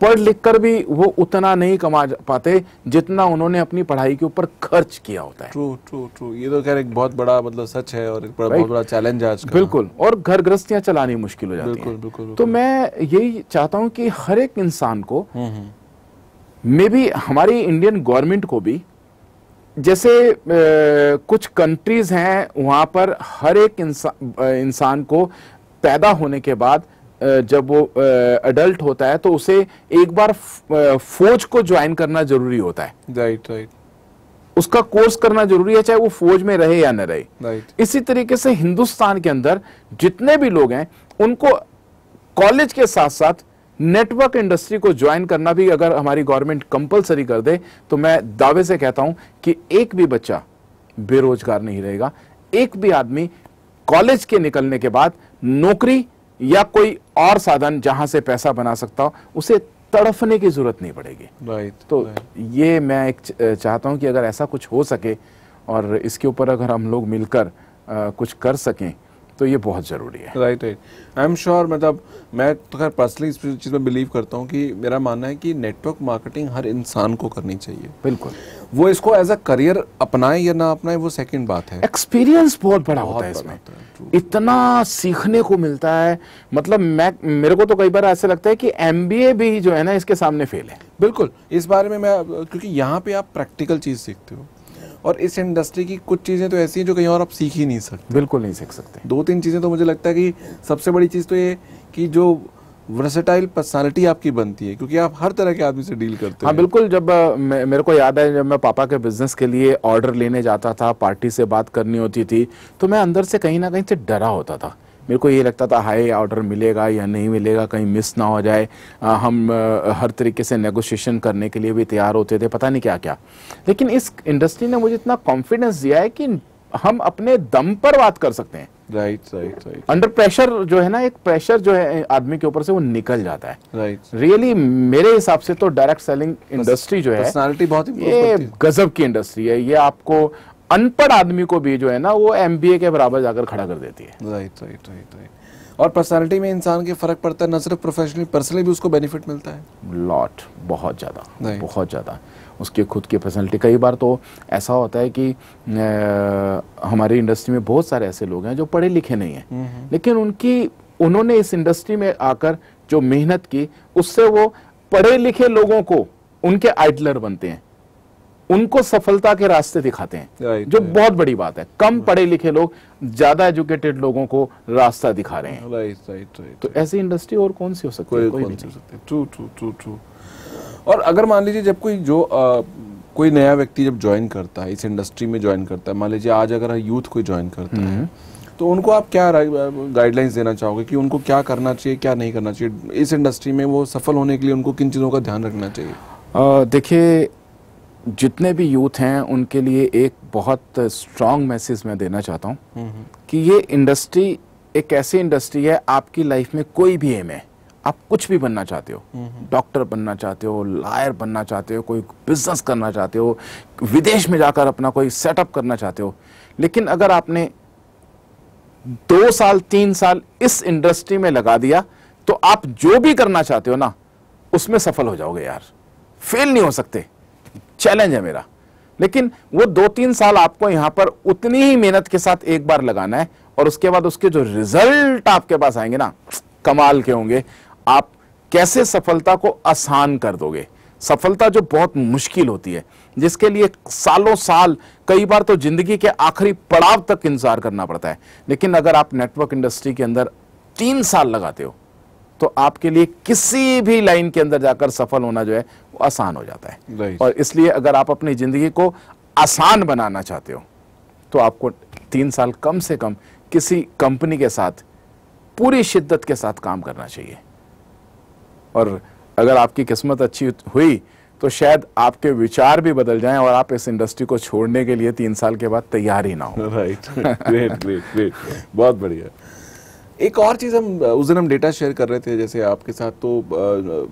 पढ़ लिख कर भी वो उतना नहीं कमा पाते जितना उन्होंने अपनी पढ़ाई के ऊपर खर्च किया होता है। ट्रू। ये तो खैर एक बहुत बड़ा मतलब सच है और एक बहुत बड़ा चैलेंज है आज का। बिल्कुल। और घर गृहस्थियां चलानी मुश्किल हो जाती हैं। बिल्कुल। तो मैं यही चाहता हूं कि हर एक इंसान को, मे बी हमारी इंडियन गवर्नमेंट को भी, जैसे कुछ कंट्रीज हैं वहां पर हर एक इंसान को पैदा होने के बाद जब वो अडल्ट होता है तो उसे एक बार फौज को ज्वाइन करना जरूरी होता है। राइट। उसका कोर्स करना जरूरी है, चाहे वो फौज में रहे या न रहे। राइट। इसी तरीके से हिंदुस्तान के अंदर जितने भी लोग हैं उनको कॉलेज के साथ साथ नेटवर्क इंडस्ट्री को ज्वाइन करना भी अगर हमारी गवर्नमेंट कंपलसरी कर दे तो मैं दावे से कहता हूं कि एक भी बच्चा बेरोजगार नहीं रहेगा। एक भी आदमी कॉलेज के निकलने के बाद नौकरी या कोई और साधन जहां से पैसा बना सकता हो, उसे तड़फने की जरूरत नहीं पड़ेगी। राइट। तो ये मैं एक चाहता हूं कि अगर ऐसा कुछ हो सके और इसके ऊपर अगर हम लोग मिलकर कुछ कर सकें तो ये बहुत जरूरी है। राइट। I am sure. मतलब मैं तो खैर पर्सनली इस चीज़ में बिलीव करता हूँ कि मेरा मानना है कि नेटवर्क मार्केटिंग हर इंसान को करनी चाहिए। बिल्कुल। वो इसको एज अ करियर अपनाए या ना अपनाए वो सेकंड बात है। एक्सपीरियंस बहुत बड़ा होता है इसमें, इतना सीखने को मिलता है। मतलब मेरे को तो कई बार ऐसा लगता है कि MBA भी जो है ना इसके सामने फेल है। बिल्कुल। इस बारे में मैं, क्योंकि यहाँ पे आप प्रैक्टिकल चीज सीखते हो और इस इंडस्ट्री की कुछ चीजें तो ऐसी हैं जो कहीं और आप सीख ही नहीं सकते। बिल्कुल नहीं सीख सकते। 2-3 चीजें तो मुझे लगता है कि सबसे बड़ी चीज तो ये कि जो वर्सेटाइल पर्सनालिटी आपकी बनती है, क्योंकि आप हर तरह के आदमी से डील करते हैं। हाँ बिल्कुल। जब मेरे को याद है जब मैं पापा के बिजनेस के लिए ऑर्डर लेने जाता था, पार्टी से बात करनी होती थी, तो मैं अंदर से कहीं ना कहीं से डरा होता था। मेरे को ये लगता था हाय ऑर्डर मिलेगा या नहीं मिलेगा, कहीं मिस ना हो जाए। हम हर तरीके से नेगोशिएशन करने के लिए भी तैयार होते थे, पता नहीं क्या क्या। लेकिन इस इंडस्ट्री ने मुझे इतना कॉन्फिडेंस दिया है कि हम अपने दम पर बात कर सकते हैं। राइट। अंडर प्रेशर जो है ना, एक प्रेशर जो है आदमी के ऊपर से वो निकल जाता है। राइट। रियली मेरे हिसाब से तो डायरेक्ट सेलिंग इंडस्ट्री जो है, पर्सनालिटी बहुत ये गजब की इंडस्ट्री है। ये आपको अनपढ़ आदमी को भी जो है ना वो MBA के बराबर जाकर खड़ा कर देती है। राइट। और पर्सनालिटी में इंसान के फर्क पड़ता है, न सिर्फ प्रोफेशनली, पर्सनली भी उसको बेनिफिट मिलता है। लॉट, बहुत ज़्यादा उसकी खुद की पर्सनालिटी। कई बार तो ऐसा होता है कि हमारी इंडस्ट्री में बहुत सारे ऐसे लोग हैं जो पढ़े लिखे नहीं हैं, लेकिन उन्होंने इस इंडस्ट्री में आकर जो मेहनत की, उससे वो पढ़े लिखे लोगों को उनके आइडलर बनते हैं, उनको सफलता के रास्ते दिखाते हैं, जो बहुत बड़ी बात है। कम पढ़े लिखे लोग ज्यादा एजुकेटेड लोगों को रास्ता दिखा रहे हैं। राइट। तो ऐसी इंडस्ट्री और कौन सी हो सकती है? कोई नहीं हो सकती। ट्रू। और अगर मान लीजिए जब कोई नया व्यक्ति जब ज्वाइन करता है, इस इंडस्ट्री में ज्वाइन करता है, मान लीजिए आज अगर यूथ कोई ज्वाइन करता है, तो उनको आप क्या गाइडलाइंस देना चाहोगे कि उनको क्या करना चाहिए, क्या नहीं करना चाहिए? इस इंडस्ट्री में वो सफल होने के लिए उनको किन चीज़ों का ध्यान रखना चाहिए? देखिए, जितने भी यूथ हैं उनके लिए एक बहुत स्ट्रॉन्ग मैसेज मैं देना चाहता हूँ कि ये इंडस्ट्री एक ऐसी इंडस्ट्री है, आपकी लाइफ में कोई भी एम है, आप कुछ भी बनना चाहते हो, डॉक्टर बनना चाहते हो, लॉयर बनना चाहते हो, कोई बिजनेस करना चाहते हो, विदेश में जाकर अपना कोई सेटअप करना चाहते हो, लेकिन अगर आपने 2 साल 3 साल इस इंडस्ट्री में लगा दिया तो आप जो भी करना चाहते हो ना, उसमें सफल हो जाओगे यार, फेल नहीं हो सकते। चैलेंज है मेरा। लेकिन वो 2-3 साल आपको यहां पर उतनी ही मेहनत के साथ एक बार लगाना है, और उसके बाद उसके जो रिजल्ट आपके पास आएंगे ना, कमाल के होंगे। आप कैसे सफलता को आसान कर दोगे। सफलता जो बहुत मुश्किल होती है, जिसके लिए सालों साल, कई बार तो जिंदगी के आखिरी पड़ाव तक इंतजार करना पड़ता है, लेकिन अगर आप नेटवर्क इंडस्ट्री के अंदर 3 साल लगाते हो तो आपके लिए किसी भी लाइन के अंदर जाकर सफल होना जो है वो आसान हो जाता है। और इसलिए अगर आप अपनी जिंदगी को आसान बनाना चाहते हो तो आपको 3 साल कम से कम किसी कंपनी के साथ पूरी शिद्दत के साथ काम करना चाहिए। और अगर आपकी किस्मत अच्छी हुई तो शायद आपके विचार भी बदल जाएं और आप इस इंडस्ट्री को छोड़ने के लिए 3 साल के बाद तैयार ही ना हो। राइट, ग्रेट, बहुत बढ़िया। एक और चीज़, उस दिन हम डेटा शेयर कर रहे थे जैसे आपके साथ, तो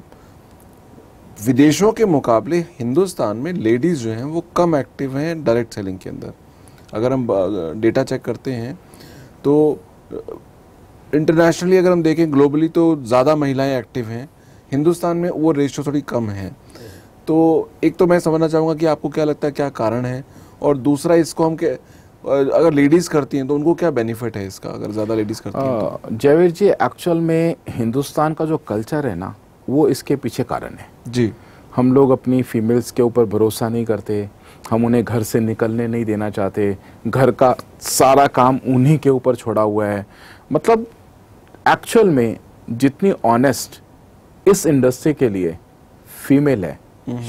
विदेशों के मुकाबले हिंदुस्तान में लेडीज़ जो हैं वो कम एक्टिव हैं डायरेक्ट सेलिंग के अंदर। अगर हम डेटा चेक करते हैं तो इंटरनेशनली अगर हम देखें, ग्लोबली तो ज़्यादा महिलाएं एक्टिव हैं, हिंदुस्तान में वो रेशियो थोड़ी कम है। तो एक तो मैं समझना चाहूँगा कि आपको क्या लगता है, क्या कारण है, और दूसरा इसको हम अगर लेडीज़ करती हैं तो उनको क्या बेनिफिट है इसका, अगर ज़्यादा लेडीज़ करती हैं तो? जयवीर जी, एक्चुअल में हिंदुस्तान का जो कल्चर है ना, वो इसके पीछे कारण है जी। हम लोग अपनी फीमेल्स के ऊपर भरोसा नहीं करते, हम उन्हें घर से निकलने नहीं देना चाहते, घर का सारा काम उन्हीं के ऊपर छोड़ा हुआ है। मतलब एक्चुअल में जितनी ऑनेस्ट इस इंडस्ट्री के लिए फीमेल है,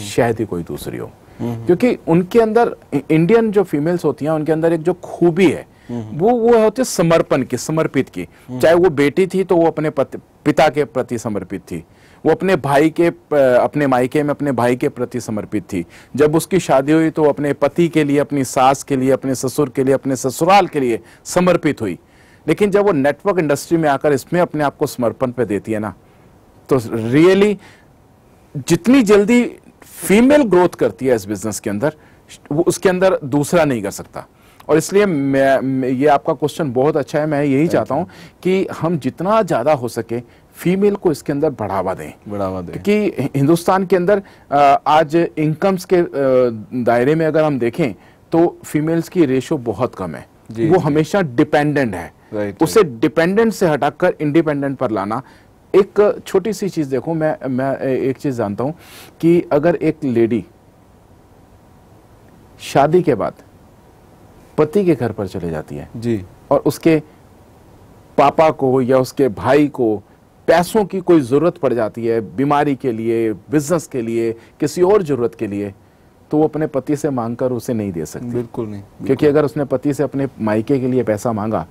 शायद ही कोई दूसरी हो। क्योंकि उनके अंदर, इंडियन जो फीमेल्स होती हैं, उनके अंदर एक जो खूबी है वो होती है समर्पण की, समर्पित की। चाहे वो बेटी थी तो वो अपने पिता के प्रति समर्पित थी, वो अपने भाई के, अपने मायके में अपने भाई के प्रति समर्पित थी। जब उसकी शादी हुई तो अपने पति के लिए, अपनी सास के लिए, अपने ससुर के लिए, अपने ससुराल के लिए समर्पित हुई। लेकिन जब वो नेटवर्क इंडस्ट्री में आकर इसमें अपने आप को समर्पण पे देती है ना, तो रियली जितनी जल्दी फीमेल ग्रोथ करती है इस बिजनेस के अंदर, वो उसके अंदर दूसरा नहीं कर सकता। और इसलिए ये आपका क्वेश्चन बहुत अच्छा है। मैं यही चाहता हूं कि हम जितना ज्यादा हो सके फीमेल को इसके अंदर बढ़ावा दें। क्योंकि हिंदुस्तान के अंदर आज इनकम्स के दायरे में अगर हम देखें तो फीमेल्स की रेशो बहुत कम है। वो हमेशा डिपेंडेंट है। उसे डिपेंडेंट से हटाकर इंडिपेंडेंट पर लाना। एक छोटी सी चीज देखो, मैं एक चीज जानता हूं कि अगर एक लेडी शादी के बाद पति के घर पर चले जाती है जी, और उसके पापा को या उसके भाई को पैसों की कोई जरूरत पड़ जाती है, बीमारी के लिए, बिजनेस के लिए, किसी और जरूरत के लिए, तो वो अपने पति से मांगकर उसे नहीं दे सकती। बिल्कुल नहीं, क्योंकि अगर उसने पति से अपने मायके के लिए पैसा मांगा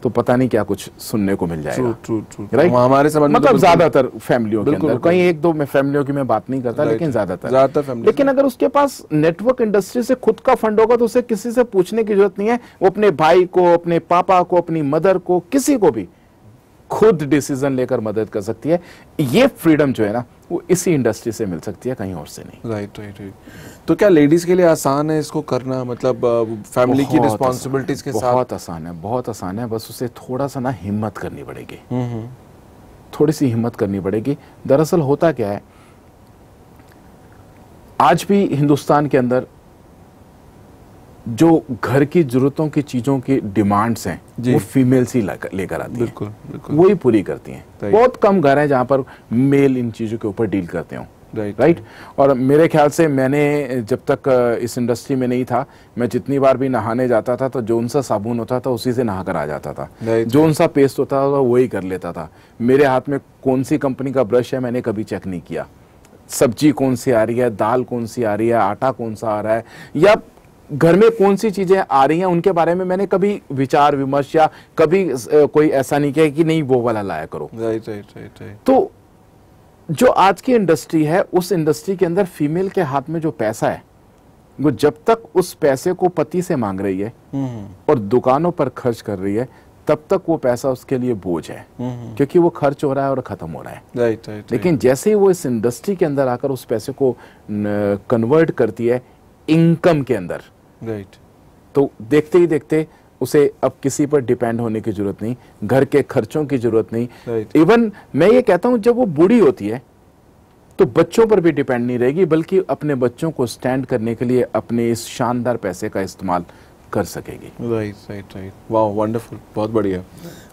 तो पता नहीं क्या कुछ सुनने को मिल जाएगा। True, right. हमारे समझ में मतलब ज्यादातर फैमिलियों के अंदर, कहीं एक दो फैमिलियों की मैं बात नहीं करता, लेकिन ज्यादातर फैमिली। लेकिन अगर उसके पास नेटवर्क इंडस्ट्री से खुद का फंड होगा तो उसे किसी से पूछने की जरूरत नहीं है। वो अपने भाई को, अपने पापा को, अपनी मदर को, किसी को भी खुद डिसीजन लेकर मदद कर सकती है। ये फ्रीडम जो है ना, वो इसी इंडस्ट्री से मिल सकती है, कहीं और से नहीं। Right right right. तो क्या लेडीज के लिए आसान है इसको करना, मतलब फैमिली की रिस्पॉन्सिबिलिटीज के साथ? बहुत आसान है, बहुत आसान है, बस उसे थोड़ा सा ना हिम्मत करनी पड़ेगी, थोड़ी सी हिम्मत करनी पड़ेगी। दरअसल होता क्या है, आज भी हिंदुस्तान के अंदर जो घर की जरूरतों की चीजों की डिमांड्स हैं वो फीमेल्स ही लेकर आती हैं। बिल्कुल बिल्कुल, वही पूरी करती हैं। बहुत कम घर हैं जहां पर मेल इन चीजों के ऊपर डील करते हो। राइट। और मेरे ख्याल से मैंने जब तक इस इंडस्ट्री में नहीं था, मैं जितनी बार भी नहाने जाता था तो जो उनसा साबुन होता था उसी से नहा कर आ जाता था, जो उनसा पेस्ट होता था वही कर लेता था। मेरे हाथ में कौन सी कंपनी का ब्रश है मैंने कभी चेक नहीं किया, सब्जी कौन सी आ रही है, दाल कौन सी आ रही है, आटा कौन सा आ रहा है, या घर में कौन सी चीजें आ रही हैं उनके बारे में मैंने कभी विचार विमर्श या कभी कोई ऐसा नहीं किया कि नहीं वो वाला लाया करो। Right right right. तो जो आज की इंडस्ट्री है, उस इंडस्ट्री के अंदर फीमेल के हाथ में जो पैसा है, वो जब तक उस पैसे को पति से मांग रही है और दुकानों पर खर्च कर रही है, तब तक वो पैसा उसके लिए बोझ है, क्योंकि वो खर्च हो रहा है और खत्म हो रहा है। Right right. लेकिन जैसे ही वो इस इंडस्ट्री के अंदर आकर उस पैसे को कन्वर्ट करती है इनकम के अंदर, राइट, तो देखते ही देखते उसे अब किसी पर डिपेंड होने की जरूरत नहीं, घर के खर्चों की जरूरत नहीं। इवन मैं ये कहता हूं जब वो बूढ़ी होती है तो बच्चों पर भी डिपेंड नहीं रहेगी, बल्कि अपने बच्चों को स्टैंड करने के लिए अपने इस शानदार पैसे का इस्तेमाल कर सकेगी। Right right right. वाह, वंडरफुल, बहुत बढ़िया।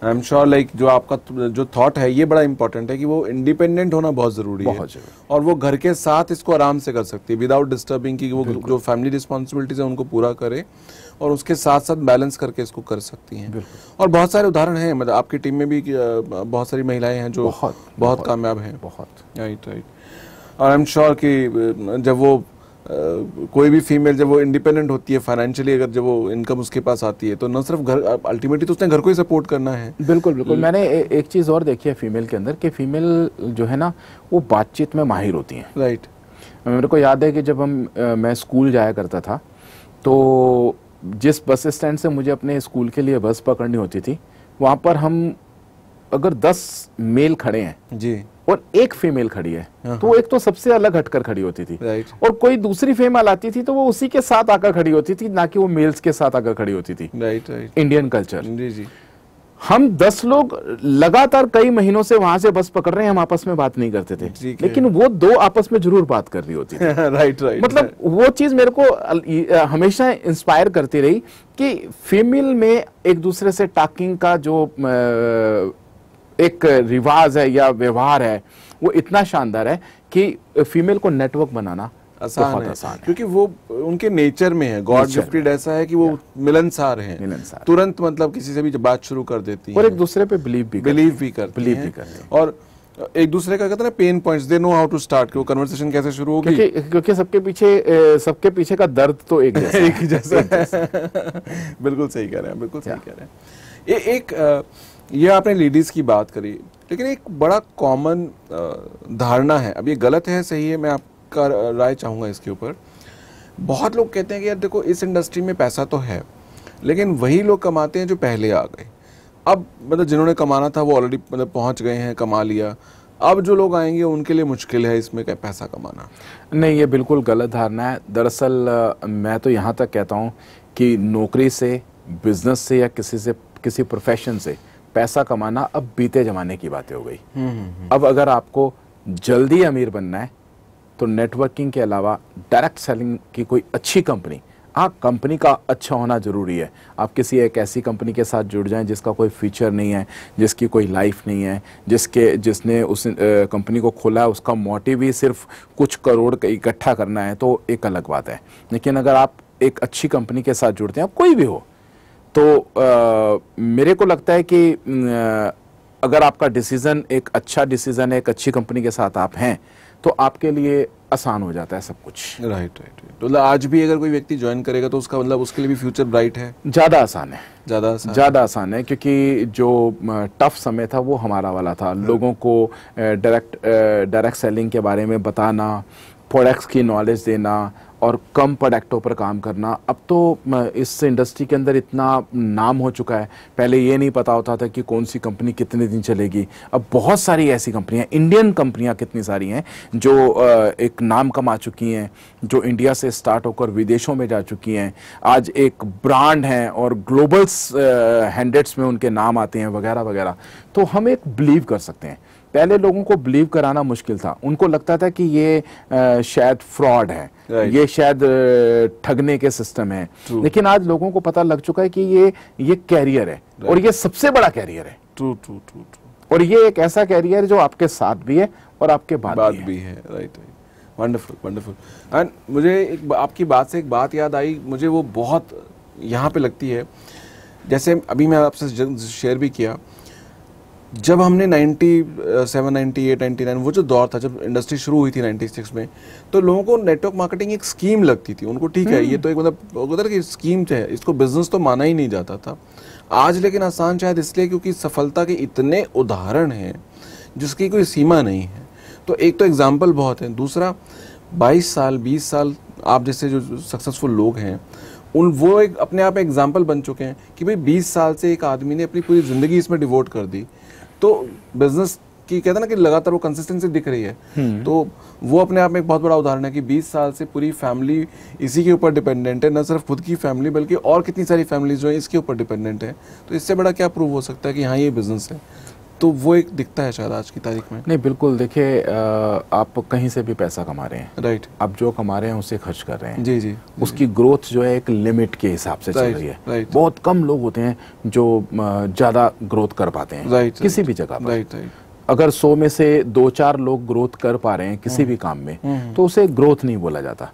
आई एम श्योर लाइक जो आपका जो थॉट है ये बड़ा इंपॉर्टेंट है कि वो इंडिपेंडेंट होना बहुत जरूरी है, और वो घर के साथ इसको आराम से कर सकती है विदाउट डिस्टर्बिंग, कि वो जो फैमिली रिस्पॉन्सिबिलिटीज है उनको पूरा करे और उसके साथ साथ बैलेंस करके इसको कर सकती हैं। और बहुत सारे उदाहरण हैं, मतलब आपकी टीम में भी बहुत सारी महिलाएं हैं जो बहुत कामयाब हैं। बहुत। Right right. और आई एम श्योर कि जब वो कोई भी फीमेल जब वो इंडिपेंडेंट होती है फाइनेंशियली, अगर जब वो इनकम उसके पास आती है, तो न सिर्फ घर, अल्टीमेटली तो उसने घर को ही सपोर्ट करना है। बिल्कुल बिल्कुल। मैंने एक चीज़ और देखी है फीमेल के अंदर, कि फीमेल जो है ना वो बातचीत में माहिर होती हैं। राइट। मेरे को याद है कि जब मैं स्कूल जाया करता था, तो जिस बस स्टैंड से मुझे अपने स्कूल के लिए बस पकड़नी होती थी, वहाँ पर हम अगर 10 मेल खड़े हैं जी और एक फीमेल खड़ी है, तो एक तो सबसे अलग हटकर खड़ी होती थी, और कोई दूसरी फीमेल आती थी तो वो उसी के साथ आकर खड़ी होती थी, ना कि वो मेल्स के साथ आकर खड़ी होती थी। Right right. Indian culture. जी जी। हम 10 लोग लगातार कई महीनों से वहां से बस पकड़ रहे हैं, हम आपस में बात नहीं करते थे, लेकिन वो 2 आपस में जरूर बात कर रही होती थी। Right right. मतलब वो चीज मेरे को हमेशा इंस्पायर करती रही कि फीमेल में एक दूसरे से टॉकिंग का जो एक रिवाज है या व्यवहार है, वो इतना शानदार है कि फीमेल को नेटवर्क बनाना आसान है, क्योंकि वो उनके नेचर में है, गॉड गिफ्टेड ऐसा है कि वो मिलनसार हैं, तुरंत मतलब किसी से भी जब बात शुरू कर देती हैं, और एक दूसरे पे बिलीव भी करती हैं, और एक दूसरे का कहते हैं ना pain points, they know how to start, कि वो कन्वर्सेशन कैसे शुरू होगी, क्योंकि सबके पीछे का दर्द तो एक जैसा बिल्कुल सही कह रहे हैं, बिल्कुल सही कह रहे हैं। एक ये आपने लेडीज की बात करी, लेकिन एक बड़ा कॉमन धारणा है, अब ये गलत है सही है, मैं आपका राय चाहूंगा इसके ऊपर। बहुत लोग कहते हैं कि यार देखो इस इंडस्ट्री में पैसा तो है, लेकिन वही लोग कमाते हैं जो पहले आ गए। अब मतलब जिन्होंने कमाना था वो ऑलरेडी मतलब पहुंच गए हैं, कमा लिया, अब जो लोग आएंगे उनके लिए मुश्किल है इसमें क्या पैसा कमाना। नहीं, ये बिल्कुल गलत धारणा है। दरअसल मैं तो यहाँ तक कहता हूँ कि नौकरी से, बिजनेस से या किसी प्रोफेशन से पैसा कमाना अब बीते जमाने की बातें हो गई। अब अगर आपको जल्दी अमीर बनना है तो नेटवर्किंग के अलावा डायरेक्ट सेलिंग की कोई अच्छी कंपनी, कंपनी का अच्छा होना जरूरी है। आप किसी एक ऐसी कंपनी के साथ जुड़ जाएं जिसका कोई फीचर नहीं है, जिसकी कोई लाइफ नहीं है, जिसने उस कंपनी को खोला है उसका मोटिव ही सिर्फ कुछ करोड़ इकट्ठा करना है, तो एक अलग बात है। लेकिन अगर आप एक अच्छी कंपनी के साथ जुड़ते हैं, कोई भी हो, तो मेरे को लगता है कि अगर आपका डिसीजन एक अच्छा डिसीजन है, एक अच्छी कंपनी के साथ आप हैं, तो आपके लिए आसान हो जाता है सब कुछ। Right right. तो आज भी अगर कोई व्यक्ति ज्वाइन करेगा तो उसका मतलब उसके लिए भी फ्यूचर ब्राइट है, ज़्यादा आसान है, ज़्यादा आसान है, क्योंकि जो टफ समय था वो हमारा वाला था। लोगों को डायरेक्ट सेलिंग के बारे में बताना, प्रोडक्ट्स की नॉलेज देना, और कम प्रोडक्टों पर काम करना। अब तो इस इंडस्ट्री के अंदर इतना नाम हो चुका है, पहले ये नहीं पता होता था कि कौन सी कंपनी कितने दिन चलेगी। अब बहुत सारी ऐसी कंपनियां, इंडियन कंपनियां कितनी सारी हैं जो एक नाम कमा चुकी हैं, जो इंडिया से स्टार्ट होकर विदेशों में जा चुकी हैं, आज एक ब्रांड हैं और ग्लोबल हैंडेट्स में उनके नाम आते हैं वगैरह वगैरह। तो हम एक बिलीव कर सकते हैं। पहले लोगों को बिलीव कराना मुश्किल था, उनको लगता था कि ये शायद फ्रॉड है, ये शायद ठगने के सिस्टम है। लेकिन आज लोगों को पता लग चुका है कि ये कैरियर है और ये सबसे बड़ा कैरियर है। ट्रू। और ये एक ऐसा कैरियर जो आपके साथ भी है और आपके बाद भी है। राइट। वंडरफुल। एंड मुझे आपकी बात से एक बात याद आई, मुझे वो बहुत यहाँ पे लगती है। जैसे अभी मैं आपसे शेयर भी किया, जब हमने 97, 98, 99 वो जो दौर था, जब इंडस्ट्री शुरू हुई थी 96 में, तो लोगों को नेटवर्क मार्केटिंग एक स्कीम लगती थी। उनको ठीक है, ये तो एक मतलब कि स्कीम है, इसको बिजनेस तो माना ही नहीं जाता था। आज लेकिन आसान शायद इसलिए क्योंकि सफलता के इतने उदाहरण हैं जिसकी कोई सीमा नहीं है। तो एक तो एग्जाम्पल बहुत है, दूसरा 22 साल 20 साल आप जैसे जो सक्सेसफुल लोग हैं वो एक अपने आप एग्जाम्पल बन चुके हैं कि भाई 20 साल से एक आदमी ने अपनी पूरी ज़िंदगी इसमें डिवोट कर दी। तो बिजनेस की कहते हैं ना कि लगातार वो कंसिस्टेंसी दिख रही है। तो वो अपने आप में एक बहुत बड़ा उदाहरण है कि 20 साल से पूरी फैमिली इसी के ऊपर डिपेंडेंट है, न सिर्फ खुद की फैमिली बल्कि और कितनी सारी फैमिलीज जो है इसके ऊपर डिपेंडेंट है। तो इससे बड़ा क्या प्रूव हो सकता है कि हाँ ये बिजनेस है। तो वो एक दिखता है शायद आज की तारीख में। नहीं, बिल्कुल। देखिए, आप कहीं से भी पैसा कमा रहे हैं, राइट, आप जो कमा रहे हैं उसे खर्च कर रहे हैं। जी। उसकी ग्रोथ जो है एक लिमिट के हिसाब से चल रही है। राइट। बहुत कम लोग होते हैं जो ज़्यादा ग्रोथ कर पाते हैं। राइट, किसी भी जगह पर। राइट। अगर 100 में से 2-4 लोग ग्रोथ कर पा रहे हैं किसी भी काम में, तो उसे ग्रोथ नहीं बोला जाता।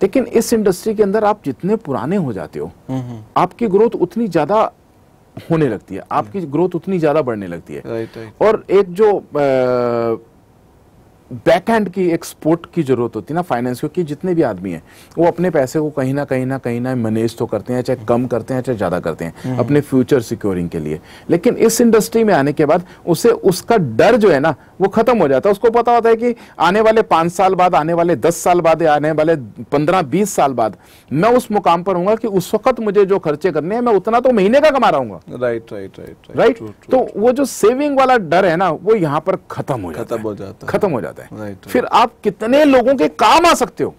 लेकिन इस इंडस्ट्री के अंदर आप जितने पुराने हो जाते हो, आपकी ग्रोथ उतनी ज्यादा होने लगती है, आपकी ग्रोथ उतनी ज्यादा बढ़ने लगती है। राइट। और एक जो बैक हैंड की एक सपोर्ट की जरूरत होती है ना फाइनेंस, क्योंकि जितने भी आदमी हैं वो अपने पैसे को कहीं ना मैनेज तो करते हैं, चाहे कम करते हैं चाहे ज्यादा करते हैं, अपने फ्यूचर सिक्योरिंग के लिए। लेकिन इस इंडस्ट्री में आने के बाद उसे उसका डर जो है ना वो खत्म हो जाता है। उसको पता होता है कि आने वाले 5 साल बाद, आने वाले 10 साल बाद, आने वाले 15-20 साल बाद मैं उस मुकाम पर हूंगा कि उस वक्त मुझे जो खर्चे करने हैं मैं उतना तो महीने का कमा रहा हूँ। राइट। तो वो जो सेविंग वाला डर है ना वो यहाँ पर खत्म हो जाता है। Right. फिर आप कितने लोगों के काम आ सकते हो,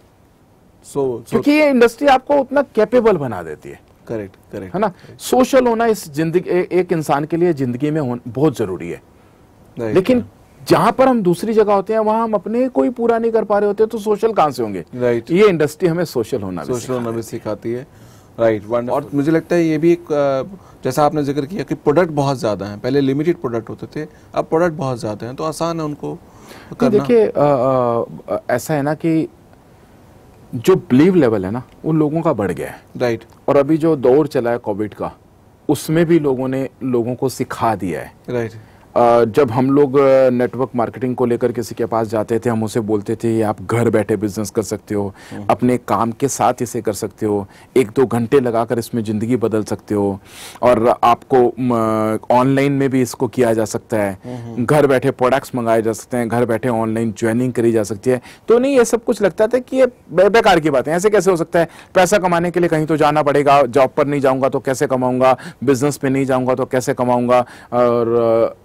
क्योंकि ये इंडस्ट्री आपको उतना कैपेबल बना देती है। करेक्ट है ना। सोशल होना इस जिंदगी एक इंसान के लिए जिंदगी में बहुत जरूरी है। लेकिन जहां पर हम दूसरी जगह होते हैं वहां हम अपने कोई पूरा नहीं कर पा रहे होते, तो सोशल कहां से होंगे। राइट। ये इंडस्ट्री हमें सोशल होना भी सिखाती है। राइट। और मुझे लगता है ये भी एक, जैसा आपने जिक्र किया कि प्रोडक्ट बहुत ज्यादा हैं, पहले लिमिटेड प्रोडक्ट होते थे, अब प्रोडक्ट बहुत ज्यादा हैं, तो आसान है उनको करना। देखिए, ऐसा है ना कि जो बिलीव लेवल है ना उन लोगों का बढ़ गया है। राइट। और अभी जो दौर चला है कोविड का, उसमें भी लोगों ने लोगों को सिखा दिया है। राइट। जब हम लोग नेटवर्क मार्केटिंग को लेकर किसी के पास जाते थे, हम उसे बोलते थे आप घर बैठे बिजनेस कर सकते हो, अपने काम के साथ इसे कर सकते हो, 1-2 घंटे लगाकर इसमें ज़िंदगी बदल सकते हो, और आपको ऑनलाइन में भी इसको किया जा सकता है, घर बैठे प्रोडक्ट्स मंगाए जा सकते हैं, घर बैठे ऑनलाइन ज्वाइनिंग करी जा सकती है। तो नहीं, ये सब कुछ लगता था कि ये बेकार की बात है, ऐसे कैसे हो सकता है, पैसा कमाने के लिए कहीं तो जाना पड़ेगा, जॉब पर नहीं जाऊँगा तो कैसे कमाऊँगा, बिजनेस पे नहीं जाऊँगा तो कैसे कमाऊँगा। और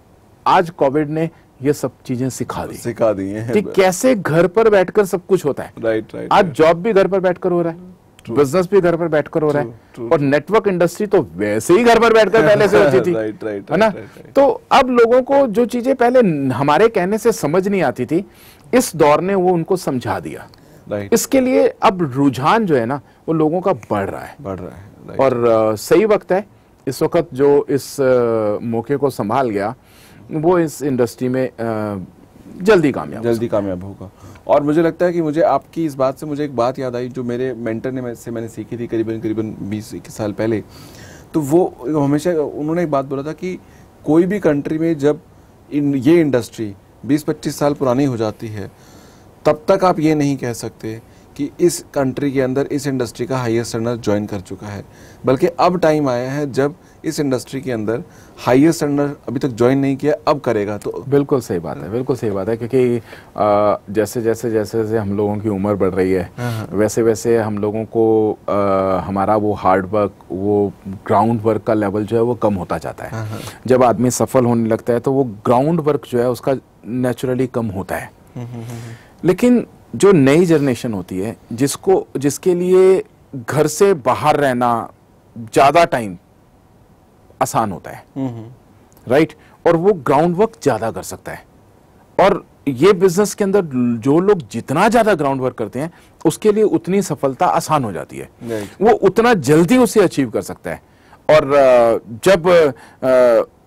आज कोविड ने ये सब चीजें सिखा दी हैं कि कैसे घर पर बैठकर सब कुछ होता है। राइट। आज जॉब भी घर पर बैठकर हो रहा है, बिजनेस भी घर पर बैठकर हो रहा है, और नेटवर्क इंडस्ट्री तो वैसे ही घर पर बैठकर पहले से होती थी। है ना। तो अब लोगों को जो चीजें पहले हमारे कहने से समझ नहीं आती थी, इस दौर ने वो उनको समझा दिया। इसके लिए अब रुझान जो है ना वो लोगों का बढ़ रहा है। और सही वक्त है इस वक्त, जो इस मौके को संभाल गया वो इस इंडस्ट्री में जल्दी कामयाब होगा। और मुझे लगता है कि मुझे आपकी इस बात से मुझे एक बात याद आई जो मेरे मेंटर ने मैंने सीखी थी करीबन 20-21 साल पहले। तो वो हमेशा उन्होंने एक बात बोला था कि कोई भी कंट्री में जब ये इंडस्ट्री 20-25 साल पुरानी हो जाती है, तब तक आप ये नहीं कह सकते कि इस कंट्री के अंदर इस इंडस्ट्री का हाईएस्ट अर्नर ज्वाइन कर चुका है, बल्कि अब टाइम आया है जब इस इंडस्ट्री के अंदर हाईएस्ट अर्नर अभी तक ज्वाइन नहीं किया, अब करेगा। तो बिल्कुल सही बात है, बिल्कुल सही बात है, क्योंकि जैसे जैसे जैसे जैसे हम लोगों की उम्र बढ़ रही है वैसे वैसे हम लोगों को हमारा वो हार्ड वर्क, वो ग्राउंड वर्क का लेवल जो है वो कम होता जाता है। जब आदमी सफल होने लगता है तो वो ग्राउंड वर्क जो है उसका नेचुरली कम होता है। लेकिन जो नई जनरेशन होती है जिसके लिए घर से बाहर रहना ज़्यादा टाइम आसान होता है, राइट, और वो ग्राउंड वर्क ज़्यादा कर सकता है। और ये बिजनेस के अंदर जो लोग जितना ज़्यादा ग्राउंड वर्क करते हैं उसके लिए उतनी सफलता आसान हो जाती है, वो उतना जल्दी उसे अचीव कर सकता है। और जब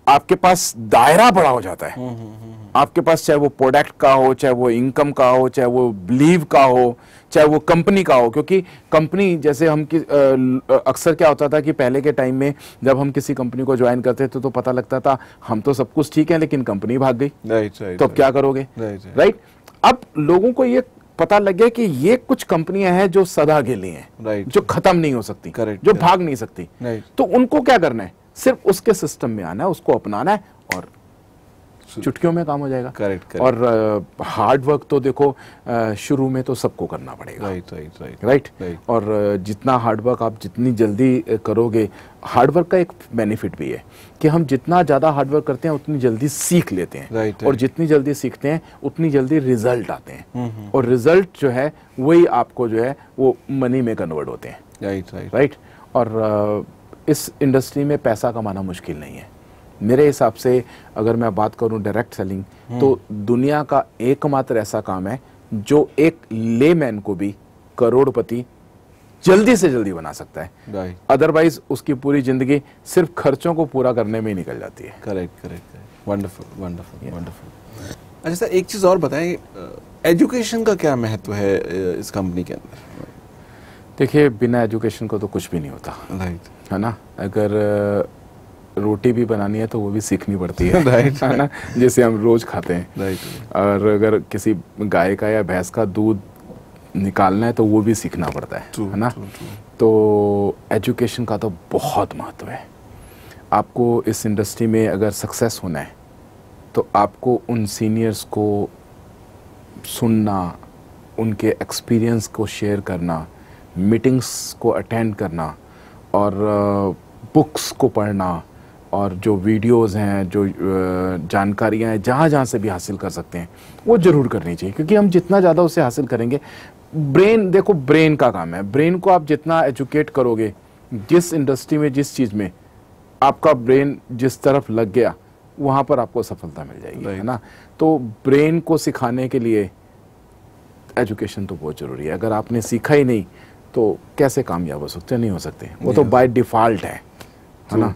आपके पास दायरा बड़ा हो जाता है, आपके पास चाहे वो प्रोडक्ट का हो, चाहे वो इनकम का हो, चाहे वो बिलीव का हो, चाहे वो कंपनी का हो, क्योंकि कंपनी जैसे हम अक्सर क्या होता था कि पहले के टाइम में जब हम किसी कंपनी को ज्वाइन करते थे तो पता लगता था हम तो सब कुछ ठीक है लेकिन कंपनी भाग गई, तो अब क्या करोगे, राइट। अब लोगों को ये पता लग गया कि ये कुछ कंपनियां हैं जो सदा के लिए हैं, जो खत्म नहीं हो सकती, जो भाग नहीं सकती, तो उनको क्या करना है, सिर्फ उसके सिस्टम में आना है, उसको अपनाना है और चुटकियों में काम हो जाएगा। करेक्ट। और हार्ड वर्क तो देखो शुरू में तो सबको करना पड़ेगा, राइट। और जितना हार्ड वर्क आप जितनी जल्दी करोगे, हार्ड वर्क का एक बेनिफिट भी है कि हम जितना ज्यादा हार्ड वर्क करते हैं उतनी जल्दी सीख लेते हैं, और जितनी जल्दी सीखते हैं उतनी जल्दी रिजल्ट आते हैं, और रिजल्ट जो है वही आपको जो है वो मनी में कन्वर्ट होते हैं, राइट। और इस इंडस्ट्री में पैसा कमाना मुश्किल नहीं है मेरे हिसाब से। अगर मैं बात करूं डायरेक्ट सेलिंग, तो दुनिया का एकमात्र ऐसा काम है जो एक लेमैन को भी करोड़पति जल्दी से जल्दी बना सकता है, अदरवाइज उसकी पूरी जिंदगी सिर्फ खर्चों को पूरा करने में ही निकल जाती है। करेक्ट। Wonderful wonderful wonderful. अच्छा सर, एक चीज और बताएं, एजुकेशन का क्या महत्व है इस कंपनी के अंदर? देखिए, बिना एजुकेशन को तो कुछ भी नहीं होता, राइट, है ना। अगर रोटी भी बनानी है तो वो भी सीखनी पड़ती है, राइट, है ना, जैसे हम रोज खाते हैं, राइट। और अगर किसी गाय का या भैंस का दूध निकालना है तो वो भी सीखना पड़ता है ना। तो एजुकेशन का तो बहुत महत्व है। आपको इस इंडस्ट्री में अगर सक्सेस होना है तो आपको उन सीनियर्स को सुनना, उनके एक्सपीरियंस को शेयर करना, मीटिंग्स को अटेंड करना, और बुक्स को पढ़ना, और जो वीडियोस हैं, जो जानकारियाँ हैं, जहाँ जहाँ से भी हासिल कर सकते हैं वो ज़रूर करनी चाहिए, क्योंकि हम जितना ज़्यादा उसे हासिल करेंगे, ब्रेन, देखो ब्रेन का काम है, ब्रेन को आप जितना एजुकेट करोगे, जिस इंडस्ट्री में, जिस चीज़ में आपका ब्रेन जिस तरफ लग गया वहाँ पर आपको सफलता मिल जाएगी, है ना। तो ब्रेन को सिखाने के लिए एजुकेशन तो बहुत ज़रूरी है। अगर आपने सीखा ही नहीं तो कैसे कामयाब हो सकते? नहीं हो सकते, वो तो बाय डिफ़ॉल्ट है ना।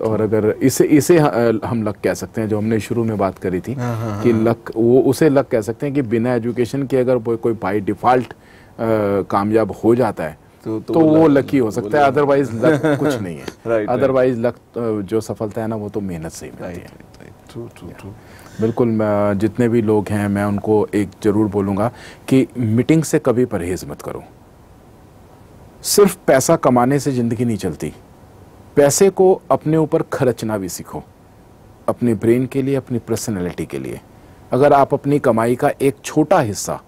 और अगर इसे हम लक कह सकते हैं, जो हमने शुरू में बात करी थी कि लक, वो उसे लक कह सकते हैं कि बिना एजुकेशन के अगर कोई बाय डिफ़ॉल्ट कामयाब हो जाता है तो वो लकी हो सकता है, अदरवाइज लक कुछ नहीं है। अदरवाइज लक, जो सफलता है ना, वो तो मेहनत से ही मिलती है। बिल्कुल, जितने भी लोग हैं मैं उनको एक जरूर बोलूँगा कि मीटिंग से कभी परहेज मत करो। सिर्फ पैसा कमाने से ज़िंदगी नहीं चलती, पैसे को अपने ऊपर खर्चना भी सीखो, अपने ब्रेन के लिए, अपनी पर्सनैलिटी के लिए। अगर आप अपनी कमाई का एक छोटा हिस्सा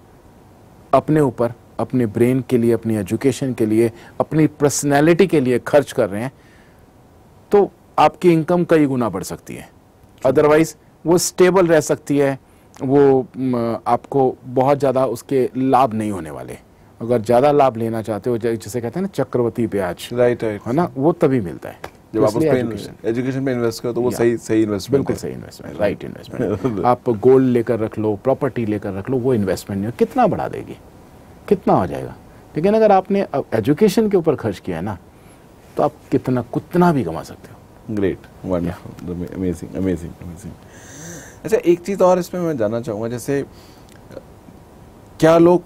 अपने ऊपर, अपने ब्रेन के लिए, अपनी एजुकेशन के लिए, अपनी पर्सनैलिटी के लिए खर्च कर रहे हैं तो आपकी इनकम कई गुना बढ़ सकती है। अदरवाइज वो स्टेबल रह सकती है, वो आपको बहुत ज़्यादा उसके लाभ नहीं होने वाले। अगर ज़्यादा लाभ लेना चाहते हो, जिसे कहते हैं ना चक्रवृद्धि ब्याज, राइट, है ना, वो तभी मिलता है जब आप एजुकेशन पे इन्वेस्ट करो तो वो सही इन्वेस्टमेंट, बिल्कुल सही इन्वेस्टमेंट, राइट इन्वेस्टमेंट। आप गोल्ड लेकर रख लो, प्रॉपर्टी लेकर रख लो, वो इन्वेस्टमेंट नहीं, कितना बढ़ा देगी, कितना हो जाएगा। लेकिन अगर आपने एजुकेशन के ऊपर खर्च किया है ना तो आप कितना भी कमा सकते हो। Great, wonderful, amazing amazing amazing. अच्छा, एक चीज़ और इसमें मैं जानना चाहूँगा, जैसे क्या लोग,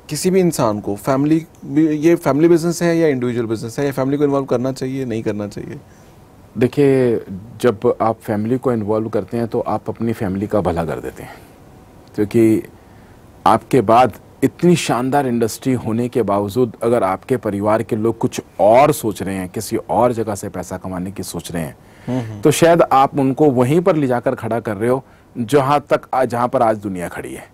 किसी भी इंसान को ये फैमिली बिजनेस है या इंडिविजुअल बिजनेस है, या फैमिली को इन्वॉल्व करना चाहिए, नहीं करना चाहिए? देखिए, जब आप फैमिली को इन्वॉल्व करते हैं तो आप अपनी फैमिली का भला कर देते हैं, क्योंकि आपके बाद इतनी शानदार इंडस्ट्री होने के बावजूद अगर आपके परिवार के लोग कुछ और सोच रहे हैं, किसी और जगह से पैसा कमाने की सोच रहे हैं, तो शायद आप उनको वहीं पर ले जाकर खड़ा कर रहे हो जहां पर आज दुनिया खड़ी है।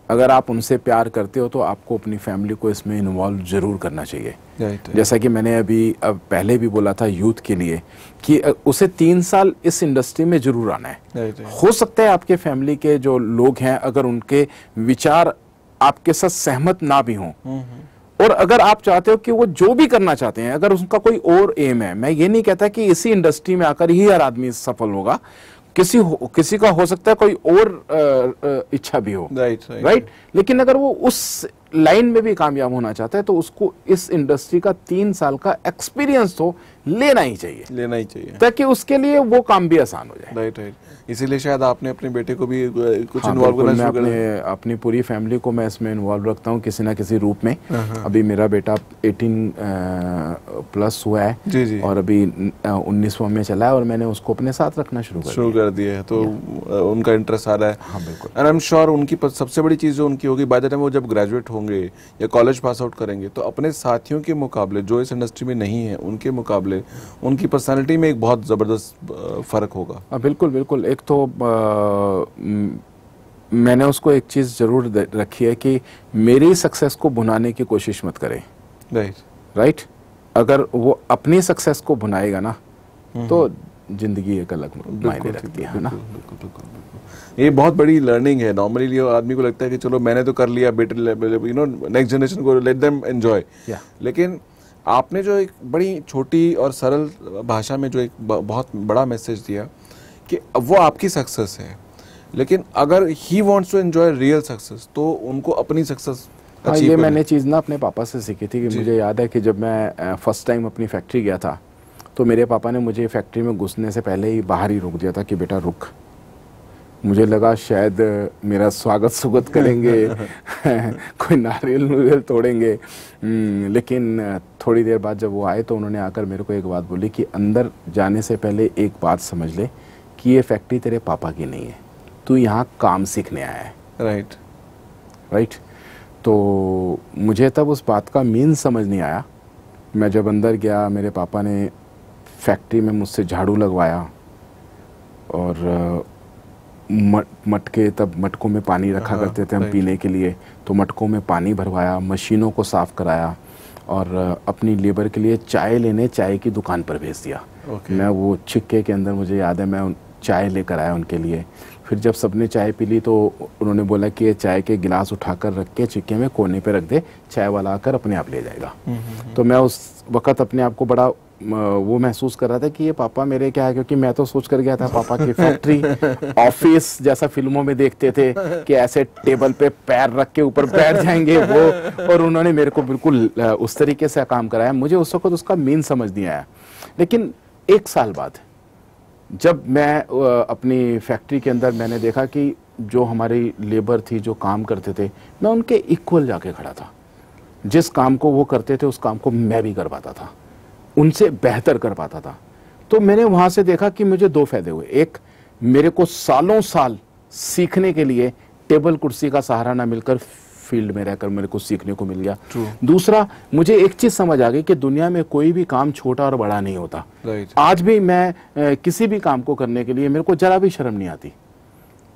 अगर आप उनसे प्यार करते हो तो आपको अपनी फैमिली को इसमें इन्वॉल्व जरूर करना चाहिए। जैसा कि मैंने अब पहले भी बोला था यूथ के लिए कि उसे 3 साल इस इंडस्ट्री में जरूर आना है। हो सकता है आपके फैमिली के जो लोग हैं, अगर उनके विचार आपके साथ सहमत ना भी हों, और अगर आप चाहते हो कि वो जो भी करना चाहते हैं, अगर उनका कोई और एम है, मैं ये नहीं कहता कि इसी इंडस्ट्री में आकर ही हर आदमी सफल होगा, किसी का हो सकता है कोई और इच्छा भी हो, राइट। लेकिन अगर वो उस लाइन में भी कामयाब होना चाहता है तो उसको इस इंडस्ट्री का 3 साल का एक्सपीरियंस तो लेना ही चाहिए, ताकि उसके लिए वो काम भी आसान हो जाए। राइट। इसीलिए शायद आपने अपने बेटे को भी कुछ इन्वॉल्व करना शुरू कर दिया। अपनी पूरी फैमिली को मैं इसमें इन्वॉल्व रखता हूँ किसी ना किसी रूप में। अभी मेरा बेटा 18 प्लस हुआ है जी। और अभी 19वां में चला है और मैंने उसको अपने साथ रखना शुरू कर दिया है। तो उनका इंटरेस्ट आ रहा है। हाँ बिल्कुल। एंड आई एम श्योर उनकी सबसे बड़ी चीज़ जो उनकी होगी, बाय द टाइम वो जब ग्रेजुएट होंगे या कॉलेज पास आउट करेंगे, तो अपने साथियों के मुकाबले जो इस इंडस्ट्री में नहीं है उनके मुकाबले उनकी पर्सनालिटी में एक बहुत ज़बरदस्त फ़र्क होगा। बिल्कुल। एक तो मैंने उसको एक चीज़ ज़रूर रखी है कि मेरी सक्सेस को भुनाने की कोशिश मत करें। राइट। अगर वो अपनी सक्सेस को भुनाएगा ना तो जिंदगी एक अलग मायने रखती है ना। ये बहुत बड़ी लर्निंग है। नॉर्मली आदमी को लगता है कि चलो मैंने तो कर लिया, बेटर नेक्स्ट जनरेशन को लेट देम एंजॉय। लेकिन आपने जो एक बड़ी छोटी और सरल भाषा में जो एक बहुत बड़ा मैसेज दिया कि वो आपकी सक्सेस है, लेकिन अगर he wants to enjoy real success तो उनको अपनी सक्सेस ये मैंने चीज़ ना अपने पापा से सीखी थी कि मुझे याद है कि जब मैं फर्स्ट टाइम अपनी फैक्ट्री गया था तो मेरे पापा ने मुझे फैक्ट्री में घुसने से पहले ही बाहर ही रोक दिया था कि बेटा रुक। मुझे लगा शायद मेरा स्वागत करेंगे कोई नारियल तोड़ेंगे, लेकिन थोड़ी देर बाद जब वो आए तो उन्होंने आकर मेरे को एक बात बोली कि अंदर जाने से पहले एक बात समझ ले कि ये फैक्ट्री तेरे पापा की नहीं है, तू यहाँ काम सीखने आया है। राइट। तो मुझे तब उस बात का मीन समझ नहीं आया। मैं जब अंदर गया, मेरे पापा ने फैक्ट्री में मुझसे झाड़ू लगवाया और मटके, तब मटकों में पानी रखा करते थे हम पीने के लिए, तो मटकों में पानी भरवाया, मशीनों को साफ़ कराया और अपनी लेबर के लिए चाय लेने चाय की दुकान पर भेज दिया। मैं वो छिक्के के अंदर, मुझे याद है, मैं चाय लेकर आया उनके लिए। फिर जब सबने चाय पी ली तो उन्होंने बोला कि ये चाय के गिलास उठाकर रख के छिक्के में कोने पे रख दे, चाय वाला आकर अपने आप ले जाएगा। तो मैं उस वक़्त अपने आप को बड़ा वो महसूस कर रहा था कि ये पापा मेरे क्या है, क्योंकि मैं तो सोच कर गया था पापा की फैक्ट्री ऑफिस जैसा फिल्मों में देखते थे कि ऐसे टेबल पे पैर रख के ऊपर बैठ जाएंगे वो, और उन्होंने मेरे को बिल्कुल उस तरीके से काम कराया। मुझे उस वक्त उसका मीन समझ नहीं आया। लेकिन 1 साल बाद जब मैं अपनी फैक्ट्री के अंदर मैंने देखा कि जो हमारी लेबर थी, जो काम करते थे, मैं उनके इक्वल जाके खड़ा था। जिस काम को वो करते थे उस काम को मैं भी कर पाता था, उनसे बेहतर कर पाता था। तो मैंने वहाँ से देखा कि मुझे 2 फायदे हुए। एक, मेरे को सालों साल सीखने के लिए टेबल कुर्सी का सहारा ना मिलकर फील्ड में रहकर मेरे को सीखने को मिल गया। दूसरा, मुझे एक चीज़ समझ आ गई कि दुनिया में कोई भी काम छोटा और बड़ा नहीं होता। आज भी मैं किसी भी काम को करने के लिए मेरे को जरा भी शर्म नहीं आती।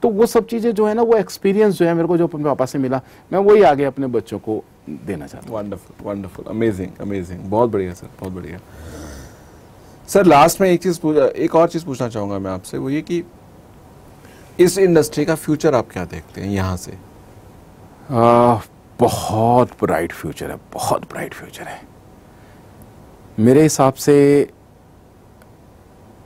तो वो सब चीज़ें जो है ना, वो एक्सपीरियंस जो है मेरे को जो अपने पापा से मिला, मैं वही आगे अपने बच्चों को देना चाहता हूँ। वंडरफुल, अमेजिंग, बहुत बढ़िया सर, बहुत बढ़िया। सर लास्ट में एक और चीज़ पूछना चाहूँगा मैं आपसे, वो ये कि इस इंडस्ट्री का फ्यूचर आप क्या देखते हैं यहाँ से? बहुत ब्राइट फ्यूचर है, बहुत ब्राइट फ्यूचर है मेरे हिसाब से।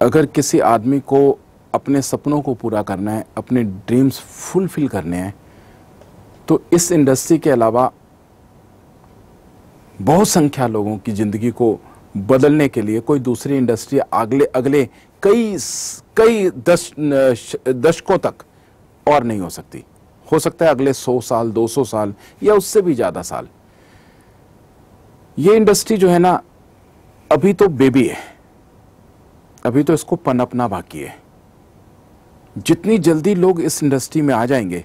अगर किसी आदमी को अपने सपनों को पूरा करना है, अपने ड्रीम्स फुलफिल करने हैं, तो इस इंडस्ट्री के अलावा बहुत संख्या लोगों की ज़िंदगी को बदलने के लिए कोई दूसरी इंडस्ट्री अगले कई दशकों तक और नहीं हो सकती। हो सकता है अगले 100 साल, 200 साल या उससे भी ज़्यादा साल। ये इंडस्ट्री जो है ना, अभी तो बेबी है, अभी तो इसको पनपना बाकी है। जितनी जल्दी लोग इस इंडस्ट्री में आ जाएंगे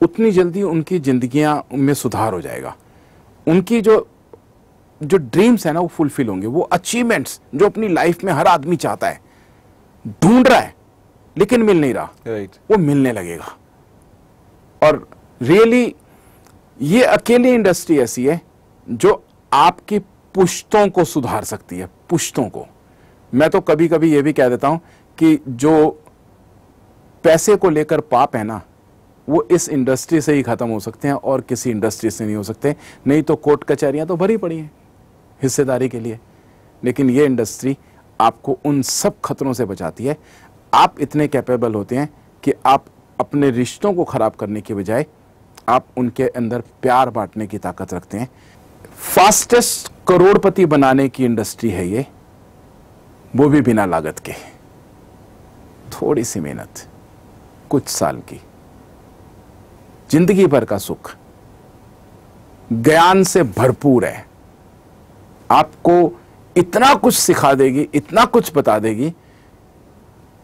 उतनी जल्दी उनकी जिंदगियां में सुधार हो जाएगा। उनकी जो ड्रीम्स है ना वो फुलफिल होंगे। वो अचीवमेंट्स जो अपनी लाइफ में हर आदमी चाहता है, ढूंढ रहा है लेकिन मिल नहीं रहा, वो मिलने लगेगा। और रियली ये अकेली इंडस्ट्री ऐसी है जो आपकी पुश्तों को सुधार सकती है, पुश्तों को। मैं तो कभी कभी ये भी कह देता हूं कि जो पैसे को लेकर पाप है ना, वो इस इंडस्ट्री से ही खत्म हो सकते हैं और किसी इंडस्ट्री से नहीं हो सकते। नहीं तो कोर्ट कचहरियां तो भरी पड़ी हैं हिस्सेदारी के लिए, लेकिन ये इंडस्ट्री आपको उन सब खतरों से बचाती है। आप इतने कैपेबल होते हैं कि आप अपने रिश्तों को खराब करने के बजाय आप उनके अंदर प्यार बांटने की ताकत रखते हैं। फास्टेस्ट करोड़पति बनाने की इंडस्ट्री है ये, वो भी बिना लागत के। थोड़ी सी मेहनत, कुछ साल की, जिंदगी भर का सुख, ज्ञान से भरपूर है। आपको इतना कुछ सिखा देगी, इतना कुछ बता देगी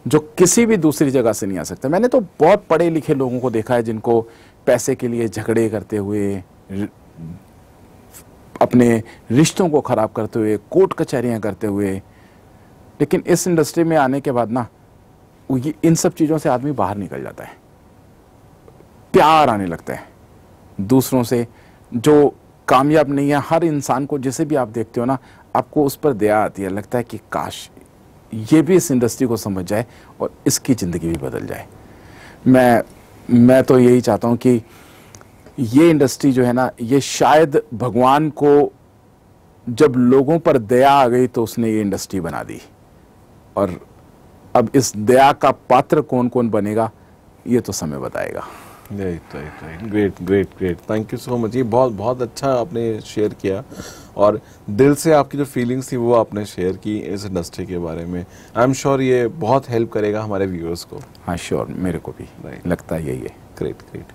जो किसी भी दूसरी जगह से नहीं आ सकता। मैंने तो बहुत पढ़े लिखे लोगों को देखा है जिनको पैसे के लिए झगड़े करते हुए, अपने रिश्तों को खराब करते हुए, कोर्ट कचहरियां करते हुए, लेकिन इस इंडस्ट्री में आने के बाद ना इन सब चीज़ों से आदमी बाहर निकल जाता है। प्यार आने लगता है दूसरों से। जो कामयाब नहीं है, हर इंसान को जिसे भी आप देखते हो ना, आपको उस पर दया आती है। लगता है कि काश ये भी इस इंडस्ट्री को समझ जाए और इसकी ज़िंदगी भी बदल जाए। मैं तो यही चाहता हूँ कि ये इंडस्ट्री जो है ना, ये शायद भगवान को जब लोगों पर दया आ गई तो उसने ये इंडस्ट्री बना दी। और अब इस दया का पात्र कौन कौन बनेगा ये तो समय बताएगा। Great great great, thank you so much. ये बहुत अच्छा आपने शेयर किया और दिल से आपकी जो फीलिंग्स थी वो आपने शेयर की इस इंडस्ट्री के बारे में। आई एम श्योर ये बहुत हेल्प करेगा हमारे व्यूअर्स को। हाँ श्योर, मेरे को भी लगता है यही है। Great great.